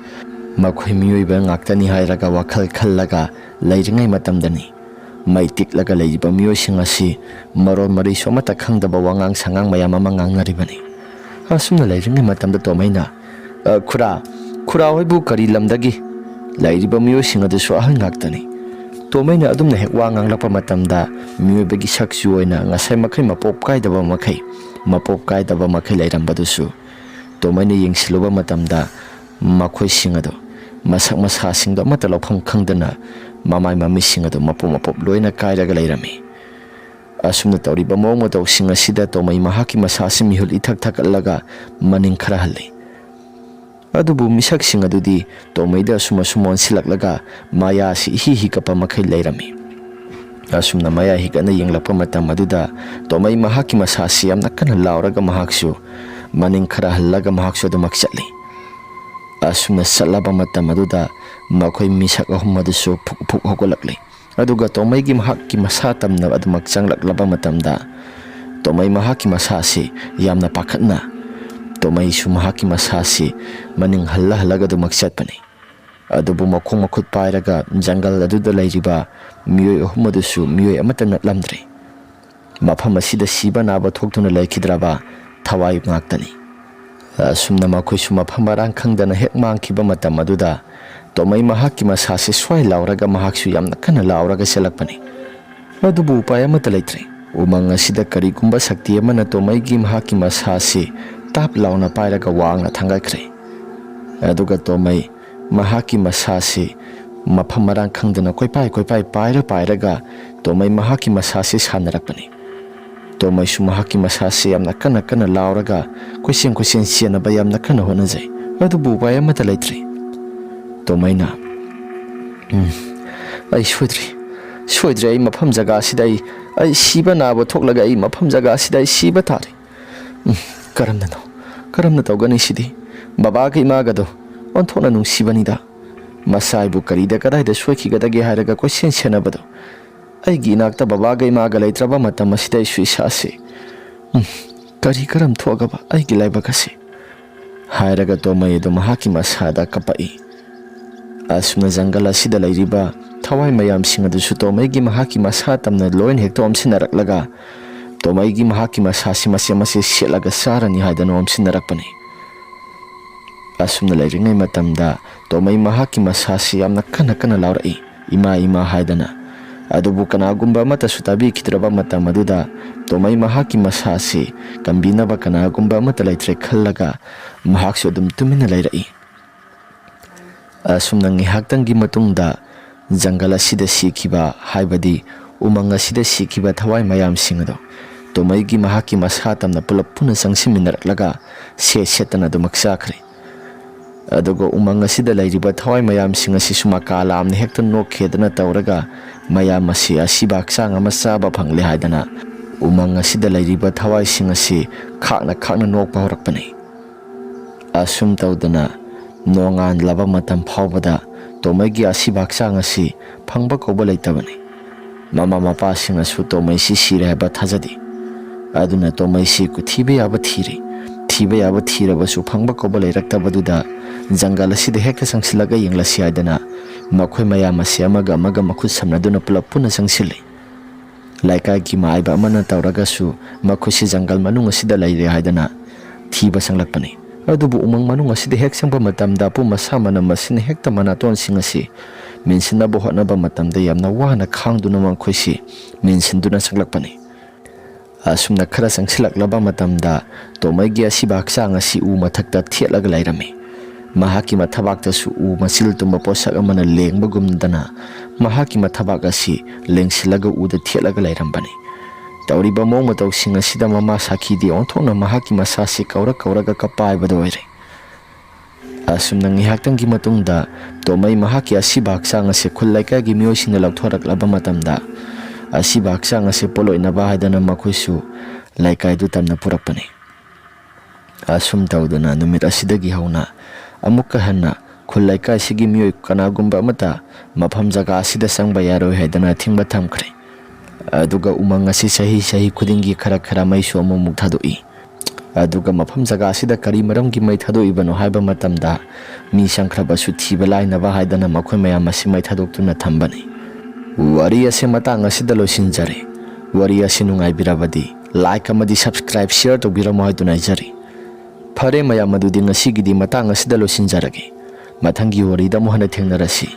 ꯃꯈꯣꯏ ꯃꯤꯑꯣꯏꯕ ꯉꯥꯛꯇꯅꯤ ꯍꯥꯏꯔꯒ ꯋꯥꯈꯜ ꯈꯜꯂꯒ ꯂꯩꯔꯤꯉꯩ ꯃꯇꯝꯗꯅꯤ ꯃꯩ ꯇꯤꯛꯂꯒ ꯂꯩꯔꯤꯕ ꯃꯤꯑꯣꯏꯁꯤꯡ ꯑꯁꯤ ꯃꯔꯣꯟ ꯃꯔꯤꯁꯨ ꯑꯃꯠꯇ ꯈꯪꯗꯕ ꯋꯥꯉꯥꯡ ꯁꯉꯥꯡ ꯃꯌꯥꯝ ꯑꯃ ꯉꯥꯡꯅꯔꯤꯕꯅꯤ꯫ ꯑꯁꯨꯝꯅ ꯂꯩꯔꯤꯉꯩ ꯃꯇꯝꯗ ꯇꯣꯃꯩꯅ ꯈꯨꯔꯥ ꯍꯣꯏꯕꯨ ꯀꯔꯤ ꯂꯝꯗꯒꯤ? ꯂꯩꯔꯤꯕ ꯃꯤꯑꯣꯏꯁꯤꯡ ꯑꯗꯨꯁꯨ ꯑꯍꯜ ꯉꯥꯛꯇꯅꯤ꯫ ꯇꯣꯃꯩꯅ ꯑꯗꯨꯝꯅ ꯍꯦꯛ ꯋꯥ ꯉꯥꯡꯂꯛꯄ ꯃꯇꯝꯗ ꯃꯤꯑꯣꯏꯕꯒꯤ ꯁꯛꯁꯨ ꯑꯣꯏꯅ ꯉꯁꯥꯏ ꯃꯈꯩ ꯃꯄꯣꯞ ꯀꯥꯏꯗꯕ ꯃꯈꯩ ꯂꯩꯔꯝꯕꯗꯨꯁꯨ ꯇꯣꯃꯩꯅ ꯌꯦꯡꯁꯤꯜꯂꯨꯕ ꯃꯇꯝꯗ ꯃꯈꯣꯏꯁꯤꯡ ꯑꯗꯨ ꯃꯁꯛ ꯃꯁꯥꯁꯤꯡꯗꯣ ꯑꯃꯠꯇ ꯂꯧꯐꯝ ꯈꯪꯗꯅ ꯃꯃꯥꯏ ꯃꯃꯤꯠꯁꯤꯡ ꯑꯗꯨ ꯃꯄꯣꯞ ꯂꯣꯏꯅ ꯀꯥꯏꯔꯒ ꯂꯩꯔꯝꯃꯤ꯫ ꯑꯁꯨꯝꯅ ꯇꯧꯔꯤꯕ ꯃꯑꯣꯡ ꯃꯇꯧꯁꯤꯡ ꯑꯁꯤꯗ ꯇꯣꯃꯩ ꯃꯍꯥꯛꯀꯤ ꯃꯁꯥꯁꯤ ꯃꯤꯍꯨꯜ ꯏꯊꯛ ꯊꯛꯀꯠꯂꯒ ꯃꯅꯤꯡ ꯈꯔ ꯍꯜꯂꯤ꯫ ꯑꯗꯨꯕꯨ ꯃꯤꯁꯛꯁꯤꯡ ꯑꯗꯨꯗꯤ ꯇꯣꯃꯩꯗ ꯑꯁꯨꯝ ꯑꯣꯟꯁꯤꯜꯂꯛꯂꯒ ꯃꯌꯥꯁꯤ ꯏꯍꯤ ꯍꯤꯒꯠꯄ ꯃꯈꯩ ꯂꯩꯔꯝꯃꯤ꯫ ꯑꯁꯨꯝꯅ ꯃꯌꯥ ꯍꯤꯒꯠꯅ ꯌꯦꯡꯂꯛꯄ ꯃꯇꯝ ꯑꯗꯨꯗ ꯇꯣꯃꯩ ꯃꯍꯥꯛꯀꯤ ꯃꯁꯥꯁꯤ ꯌꯥꯝꯅ ꯀꯟꯅ ꯂꯥꯎꯔꯒ ꯃꯍꯥꯛꯁꯨ ꯃꯅꯤꯡ ꯈꯔ ꯍꯜꯂꯒ ꯃꯍꯥꯛꯁꯨ ꯑꯗꯨꯃꯛ ꯆꯠꯂꯤ꯫ ꯑꯁꯨꯝꯅ ꯆꯠꯂꯕ ꯃꯇꯝ ꯑꯗꯨꯗ ꯃꯈꯣꯏ ꯃꯤꯁꯛ ꯑꯍꯨꯝ ꯑꯗꯨꯁꯨ ꯐꯨꯛ ꯐꯨꯛ ꯍꯧꯒꯠꯂꯛꯂꯤ꯫ ꯑꯗꯨꯒ ꯇꯣꯃꯩꯒꯤ ꯃꯍꯥꯛꯀꯤ ꯃꯁꯥ ꯇꯝꯅ ꯑꯗꯨꯃꯛ ꯆꯪꯂꯛꯂꯕ ꯃꯇꯝꯗ ꯇꯣꯃꯩ ꯃꯍꯥꯛꯀꯤ ꯃꯁꯥꯁꯤ ꯌꯥꯝꯅ ꯄꯥꯈꯠꯅ ꯇꯣꯃꯩꯁꯨ ꯃꯍꯥꯛꯀꯤ ꯃꯁꯥꯁꯤ ꯃꯅꯤꯡ ꯍꯜꯂꯒ ꯑꯗꯨꯃꯛ ꯆꯠꯄꯅꯤ꯫ ꯑꯗꯨꯕꯨ ꯃꯈꯣꯡ ꯃꯈꯨꯠ ꯄꯥꯏꯔꯒ ꯖꯪꯒꯜ ꯑꯗꯨꯗ ꯂꯩꯔꯤꯕ ꯃꯤꯑꯣꯏ ꯑꯍꯨꯝ ꯑꯗꯨꯁꯨ ꯃꯤꯑꯣꯏ ꯑꯃꯠꯇ ꯅꯠꯂꯝꯗ꯭ꯔꯦ꯫ ꯃꯐꯝ ꯑꯁꯤꯗ ꯁꯤꯕ ꯅꯥꯕ ꯊꯣꯛꯇꯨꯅ ꯂꯩꯈꯤꯗ꯭ꯔꯕ ꯊꯋꯥꯏ ꯉꯥꯛꯇꯅꯤ꯫ ꯑꯁꯨꯝꯅ ꯃꯈꯣꯏꯁꯨ ꯃꯐꯝ ꯃꯔꯥꯡ ꯈꯪꯗꯅ ꯍꯦꯛ ꯃꯥꯡꯈꯤꯕ ꯃꯇꯝ ꯑꯗꯨꯗ ꯇꯣꯃꯩ ꯃꯍꯥꯛꯀꯤ ꯃꯁꯥꯁꯤ ꯁ꯭ꯋꯥꯏ ꯂꯥꯎꯔꯒ ꯃꯍꯥꯛꯁꯨ ꯌꯥꯝꯅ ꯀꯟꯅ ꯂꯥꯎꯔꯒ ꯆꯦꯜꯂꯛꯄꯅꯤ꯫ ꯑꯗꯨꯕꯨ ꯎꯄꯥꯏ ꯑꯃꯠꯇ ꯂꯩꯇ꯭ꯔꯦ꯫ ꯎꯃꯪ ꯑꯁꯤꯗ ꯀꯔꯤꯒꯨꯝꯕ ꯁꯛꯇꯤ ꯑꯃꯅ ꯇꯣꯃꯩꯒꯤ ꯃꯍꯥꯛꯀꯤ ꯃꯁꯥꯁꯤ ꯇꯥꯞ ꯂꯥꯎꯅ ꯄꯥꯏꯔꯒ ꯋꯥꯡꯅ ꯊꯥꯡꯒꯠꯈ꯭ꯔꯦ꯫ ꯑꯗꯨꯒ ꯇꯣꯃꯩ ꯃꯍꯥꯛꯀꯤ ꯃꯁꯥꯁꯤ ꯃꯐꯝ ꯃꯔꯥꯡ ꯈꯪꯗꯅ ꯀꯣꯏꯄꯥꯏ ꯄꯥꯏꯔꯒ ꯇꯣꯃꯩ ꯃꯍꯥꯛꯀꯤ ꯃꯁꯥꯁꯤ ꯁꯥꯟꯅꯔꯛꯄꯅꯤ꯫ ꯇꯣꯃꯩꯁꯨ ꯃꯍꯥꯛꯀꯤ ꯃꯁꯥꯁꯤ ꯌꯥꯝꯅ ꯀꯟꯅ ꯂꯥꯎꯔꯒ ꯀꯣꯏꯆꯦꯟ ꯆꯦꯟꯅꯕ ꯌꯥꯝꯅ ꯀꯟꯅ ꯍꯣꯠꯅꯖꯩ꯫ ꯑꯗꯨꯕꯨ ꯎꯄꯥꯏ ꯑꯃꯠꯇ ꯂꯩꯇ꯭ꯔꯦ꯫ ꯇꯣꯃꯩꯅ ꯑꯩ ꯁꯣꯏꯗ꯭ꯔꯦ ꯑꯩ ꯃꯐꯝ ꯖꯒꯥꯁꯤꯗ ꯑꯩ ꯁꯤꯕ ꯅꯥꯕ ꯊꯣꯛꯂꯒ ꯑꯩ ꯃꯐꯝ ꯖꯒꯥꯁꯤꯗ ꯑꯩ ꯁꯤꯕ ꯇꯥꯔꯦ꯫ ꯀꯔꯝꯅ ꯇꯧꯒꯅꯤ ꯁꯤꯗꯤ? ꯕꯕꯥꯒ ꯏꯃꯥꯒꯗꯣ ꯑꯣꯟꯊꯣꯛꯅ ꯅꯨꯡꯁꯤꯕꯅꯤꯗ꯫ ꯃꯁꯥꯏꯕꯨ ꯀꯗꯥꯏꯗ ꯁꯣꯏꯈꯤꯒꯗꯒꯦ ꯍꯥꯏꯔꯒ ꯀꯣꯏꯆꯦꯟ ꯁꯦꯟꯅꯕꯗꯣ꯫ ꯑꯩꯒꯤ ꯏꯅꯥꯛꯇ ꯕꯕꯥꯒ ꯏꯃꯥꯒ ꯂꯩꯇ꯭ꯔꯕ ꯃꯇꯝ ꯑꯁꯤꯗ ꯑꯩꯁꯨ ꯏꯁꯥꯁꯤ ꯀꯔꯝ ꯊꯣꯛꯑꯒꯕ ꯑꯩꯒꯤ ꯂꯥꯏꯕꯛ ꯑꯁꯤ ꯍꯥꯏꯔꯒ ꯇꯣꯃꯩ ꯑꯗꯨ ꯃꯍꯥꯛꯀꯤ ꯃꯁꯥꯗ ꯀꯞꯄꯛꯏ꯫ ꯑꯁꯨꯝꯅ ꯖꯪꯒꯜ ꯑꯁꯤꯗ ꯂꯩꯔꯤꯕ ꯊꯋꯥꯏ ꯃꯌꯥꯝꯁꯤꯡ ꯑꯗꯨꯁꯨ ꯇꯣꯃꯩꯒꯤ ꯃꯍꯥꯛꯀꯤ ꯃꯁꯥ ꯇꯝꯅ ꯂꯣꯏꯅ ꯍꯦꯛꯇ ꯑꯣꯝꯁꯤꯟꯅꯔꯛꯂꯒ ꯇꯣꯃꯩꯒꯤ ꯃꯍꯥꯛꯀꯤ ꯃꯁꯥꯁꯤ ꯃꯆꯦꯠ ꯁꯦꯠꯂꯒ ꯆꯥꯔꯅꯤ ꯍꯥꯏꯗꯅ ꯑꯣꯝꯁꯤꯟꯅꯔꯛꯄꯅꯤ꯫ ꯑꯁꯨꯝꯅ ꯂꯩꯔꯤꯉꯩ ꯃꯇꯝꯗ ꯇꯣꯃꯩ ꯃꯍꯥꯛꯀꯤ ꯃꯁꯥꯁꯤ ꯌꯥꯝꯅ ꯀꯟꯅ ꯂꯥꯎꯔꯛꯏ, ꯏꯃꯥ ꯍꯥꯏꯗꯅ꯫ ꯑꯗꯨꯕꯨ ꯀꯅꯥꯒꯨꯝꯕ ꯑꯃꯠꯇꯁꯨ ꯇꯥꯕꯤꯈꯤꯗ꯭ꯔꯕ ꯃꯇꯝ ꯑꯗꯨꯗ ꯇꯣꯃꯩ ꯃꯍꯥꯛꯀꯤ ꯃꯁꯥꯁꯤ ꯀꯟꯕꯤꯅꯕ ꯀꯅꯥꯒꯨꯝꯕ ꯑꯃꯠꯇ ꯂꯩꯇ꯭ꯔꯦ ꯈꯜꯂꯒ ꯃꯍꯥꯛꯁꯨ ꯑꯗꯨꯝ ꯇꯨꯃꯤꯟꯅ ꯂꯩꯔꯛꯏ꯫ ꯑꯁꯨꯝꯅ ꯉꯥꯏꯍꯥꯛꯇꯪꯒꯤ ꯃꯇꯨꯡꯗ ꯖꯪꯒꯜ ꯑꯁꯤꯗ ꯁꯤꯈꯤꯕ ꯍꯥꯏꯕꯗꯤ ꯎꯃꯪ ꯑꯁꯤꯗ ꯁꯤꯈꯤꯕ ꯊꯋꯥꯏ ꯃꯌꯥꯝꯁꯤꯡ ꯑꯗꯣ ꯇꯣꯃꯩꯒꯤ ꯃꯍꯥꯛꯀꯤ ꯃꯁꯥ ꯇꯝꯅ ꯄꯨꯟꯅ ꯆꯪꯁꯤꯟꯃꯤꯟꯅꯔꯛꯂꯒ ꯁꯦꯠꯇꯅ ꯑꯗꯨꯃꯛ ꯆꯥꯈ꯭ꯔꯦ꯫ ꯑꯗꯨꯒ ꯎꯃꯪ ꯑꯁꯤꯗ ꯂꯩꯔꯤꯕ ꯊꯋꯥꯏ ꯃꯌꯥꯝꯁꯤꯡ ꯑꯁꯤꯁꯨ ꯃꯀꯥ ꯂꯥꯝꯅ ꯍꯦꯛꯇ ꯅꯣꯛꯈꯦꯗꯅ ꯇꯧꯔꯒ ꯃꯌꯥꯝ ꯑꯁꯤ ꯑꯁꯤꯕ ꯍꯛꯆꯥꯡ ꯑꯃ ꯆꯥꯕ ꯐꯪꯂꯦ ꯍꯥꯏꯗꯅ ꯎꯃꯪ ꯑꯁꯤꯗ ꯂꯩꯔꯤꯕ ꯊꯋꯥꯏꯁꯤꯡ ꯑꯁꯤ ꯈꯥꯛꯅ ꯅꯣꯛꯄ ꯍꯧꯔꯛꯄꯅꯤ꯫ ꯑꯁꯨꯝ ꯇꯧꯗꯅ ꯅꯣꯡꯉꯥꯟꯂꯕ ꯃꯇꯝ ꯐꯥꯎꯕꯗ ꯇꯣꯃꯩꯒꯤ ꯑꯁꯤꯕ ꯍꯛꯆꯥꯡ ꯑꯁꯤ ꯐꯪꯕ ꯀꯧꯕ ꯂꯩꯇꯕꯅꯤ꯫ ꯃꯃꯥ ꯃꯄꯥꯁꯤꯡꯅꯁꯨ ꯇꯣꯃꯩꯁꯤ ꯁꯤꯔꯦ ꯍꯥꯏꯕ ꯊꯥꯖꯗꯦ꯫ ꯑꯗꯨꯅ ꯇꯣꯃꯩꯁꯤ ꯊꯤꯕ ꯌꯥꯕ ꯊꯤꯔꯕꯁꯨ ꯐꯪꯕ ꯀꯧꯕ ꯂꯩꯔꯛꯇꯕꯗꯨꯗ ꯖꯪꯒꯜ ꯑꯁꯤꯗ ꯍꯦꯛꯇ ꯆꯪꯁꯤꯜꯂꯒ ꯌꯦꯡꯂꯁꯤ ꯍꯥꯏꯗꯅ ꯃꯈꯣꯏ ꯃꯌꯥꯝ ꯑꯁꯤ ꯑꯃꯒ ꯃꯈꯨꯠ ꯁꯝꯅꯗꯨꯅ ꯄꯨꯟꯅ ꯆꯪꯁꯤꯜꯂꯤ꯫ ꯂꯩꯀꯥꯏꯒꯤ ꯃꯥꯏꯕ ꯑꯃꯅ ꯇꯧꯔꯒꯁꯨ ꯃꯈꯣꯏꯁꯤ ꯖꯪꯒꯜ ꯃꯅꯨꯡ ꯑꯁꯤꯗ ꯂꯩꯔꯦ ꯍꯥꯏꯗꯅ ꯊꯤꯕ ꯆꯪꯂꯛꯄꯅꯤ꯫ ꯑꯗꯨꯕꯨ ꯎꯃꯪ ꯃꯅꯨꯡ ꯑꯁꯤꯗ ꯍꯦꯛ ꯆꯪꯕ ꯃꯇꯝꯗ ꯑꯄꯨꯝ ꯑꯁꯥ ꯃꯅꯝ ꯑꯁꯤꯅ ꯍꯦꯛꯇ ꯃꯅꯥꯇꯣꯟꯁꯤꯡ ꯑꯁꯤ ꯃꯦꯟꯁꯤꯟꯅꯕ ꯍꯣꯠꯅꯕ ꯃꯇꯝꯗ ꯌꯥꯝꯅ ꯋꯥꯅ ꯈꯥꯡꯗꯨꯅ ꯃꯈꯣꯏꯁꯤ ꯃꯦꯟꯁꯤꯟꯗꯨꯅ ꯆꯪꯂꯛꯄꯅꯤ꯫ ꯑꯁꯨꯝꯅ ꯈꯔ ꯆꯪꯁꯤꯜꯂꯛꯂꯕ ꯃꯇꯝꯗ ꯇꯣꯃꯩꯒꯤ ꯑꯁꯤꯕ ꯍꯛꯆꯥꯡ ꯑꯁꯤ ꯎ ꯃꯊꯛꯇ ꯊꯦꯠꯂꯒ ꯂꯩꯔꯝꯃꯤ꯫ ꯃꯍꯥꯛꯀꯤ ꯃꯊꯕꯥꯛꯇꯁꯨ ꯎ ꯃꯆꯤꯜ ꯇꯨꯝꯕ ꯄꯣꯠꯁꯛ ꯑꯃꯅ ꯂꯦꯡꯕꯒꯨꯝꯗꯅ ꯃꯍꯥꯛꯀꯤ ꯃꯊꯕꯥꯛ ꯑꯁꯤ ꯂꯦꯡꯁꯤꯜꯂꯒ ꯎꯗ ꯊꯦꯠꯂꯒ ꯂꯩꯔꯝꯕꯅꯤ꯫ ꯇꯧꯔꯤꯕ ꯃꯑꯣꯡ ꯃꯇꯧꯁꯤꯡ ꯑꯁꯤꯗ ꯃꯃꯥ ꯁꯥꯈꯤꯗꯤ ꯑꯣꯟꯊꯣꯛꯅ ꯃꯍꯥꯛꯀꯤ ꯃꯁꯥꯁꯤ ꯀꯧꯔꯒ ꯀꯞꯄ ꯍꯥꯏꯕꯗꯨ ꯑꯣꯏꯔꯦ꯫ ꯑꯁꯨꯝꯅ ꯉꯥꯏꯍꯥꯛꯇꯪꯒꯤ ꯃꯇꯨꯡꯗ ꯇꯣꯃꯩ ꯃꯍꯥꯛꯀꯤ ꯑꯁꯤꯕ ꯍꯛꯆꯥꯡ ꯑꯁꯤ ꯈꯨꯜ ꯂꯩꯀꯥꯏꯒꯤ ꯃꯤꯑꯣꯏꯁꯤꯡꯅ ꯂꯧꯊꯣꯔꯛꯂꯕ ꯃꯇꯝꯗ ꯑꯁꯤꯕ ꯍꯛꯆꯥꯡ ꯑꯁꯤ ꯄꯣꯠꯂꯣꯏꯅꯕ ꯍꯥꯏꯗꯅ ꯃꯈꯣꯏꯁꯨ ꯂꯩꯀꯥꯏꯗꯨ ꯇꯝꯅ ꯄꯨꯔꯛꯄꯅꯤ꯫ ꯑꯁꯨꯝ ꯇꯧꯗꯨꯅ ꯅꯨꯃꯤꯠ ꯑꯁꯤꯗꯒꯤ ꯍꯧꯅ ꯑꯃꯨꯛꯀ ꯍꯟꯅ ꯈꯨꯜ ꯂꯩꯀꯥꯏꯁꯤꯒꯤ ꯃꯤꯑꯣꯏ ꯀꯅꯥꯒꯨꯝꯕ ꯑꯃꯠꯇ ꯃꯐꯝ ꯖꯒꯥ ꯑꯁꯤꯗ ꯆꯪꯕ ꯌꯥꯔꯣꯏ ꯍꯥꯏꯗꯅ ꯑꯊꯤꯡꯕ ꯊꯝꯈ꯭ꯔꯦ꯫ ꯑꯗꯨꯒ ꯎꯃꯪ ꯑꯁꯤ ꯆꯍꯤ ꯈꯨꯗꯤꯡꯒꯤ ꯈꯔ ꯃꯩꯁꯨ ꯑꯃꯨꯛ ꯊꯥꯗꯣꯛꯏ꯫ ꯑꯗꯨꯒ ꯃꯐꯝ ꯖꯒꯥ ꯑꯁꯤꯗ ꯀꯔꯤ ꯃꯔꯝꯒꯤ ꯃꯩ ꯊꯥꯗꯣꯛꯏꯕꯅꯣ ꯍꯥꯏꯕ ꯃꯇꯝꯗ ꯃꯤ ꯆꯪꯈ꯭ꯔꯕꯁꯨ ꯊꯤꯕ ꯂꯥꯏꯅꯕ ꯍꯥꯏꯗꯅ ꯃꯈꯣꯏ ꯃꯌꯥꯝ ꯑꯁꯤ ꯃꯩ ꯊꯥꯗꯣꯛꯇꯨꯅ ꯊꯝꯕꯅꯤ꯫ ꯋꯥꯔꯤ ꯑꯁꯤ ꯃꯇꯥꯡ ꯑꯁꯤꯗ ꯂꯣꯏꯁꯤꯟꯖꯔꯦ꯫ ꯋꯥꯔꯤ ꯑꯁꯤ ꯅꯨꯡꯉꯥꯏꯕꯤꯔꯕꯗꯤ ꯂꯥꯏꯛ ꯑꯃꯗꯤ ꯁꯕꯁꯀ꯭ꯔꯥꯏꯕ ꯁꯤꯌꯔ ꯇꯧꯕꯤꯔꯝꯃꯣ ꯍꯥꯏꯗꯨꯅ ꯍꯥꯏꯖꯔꯤ꯫ ꯐꯔꯦ ꯃꯌꯥꯝ, ꯑꯗꯨꯗꯤ ꯉꯁꯤꯒꯤꯗꯤ ꯃꯇꯥꯡ ꯑꯁꯤꯗ ꯂꯣꯏꯁꯤꯟꯖꯔꯒꯦ꯫ ꯃꯊꯪꯒꯤ ꯋꯥꯔꯤꯗ ꯑꯃꯨꯛ ꯍꯟꯅ ꯊꯦꯡꯅꯔꯁꯤ꯫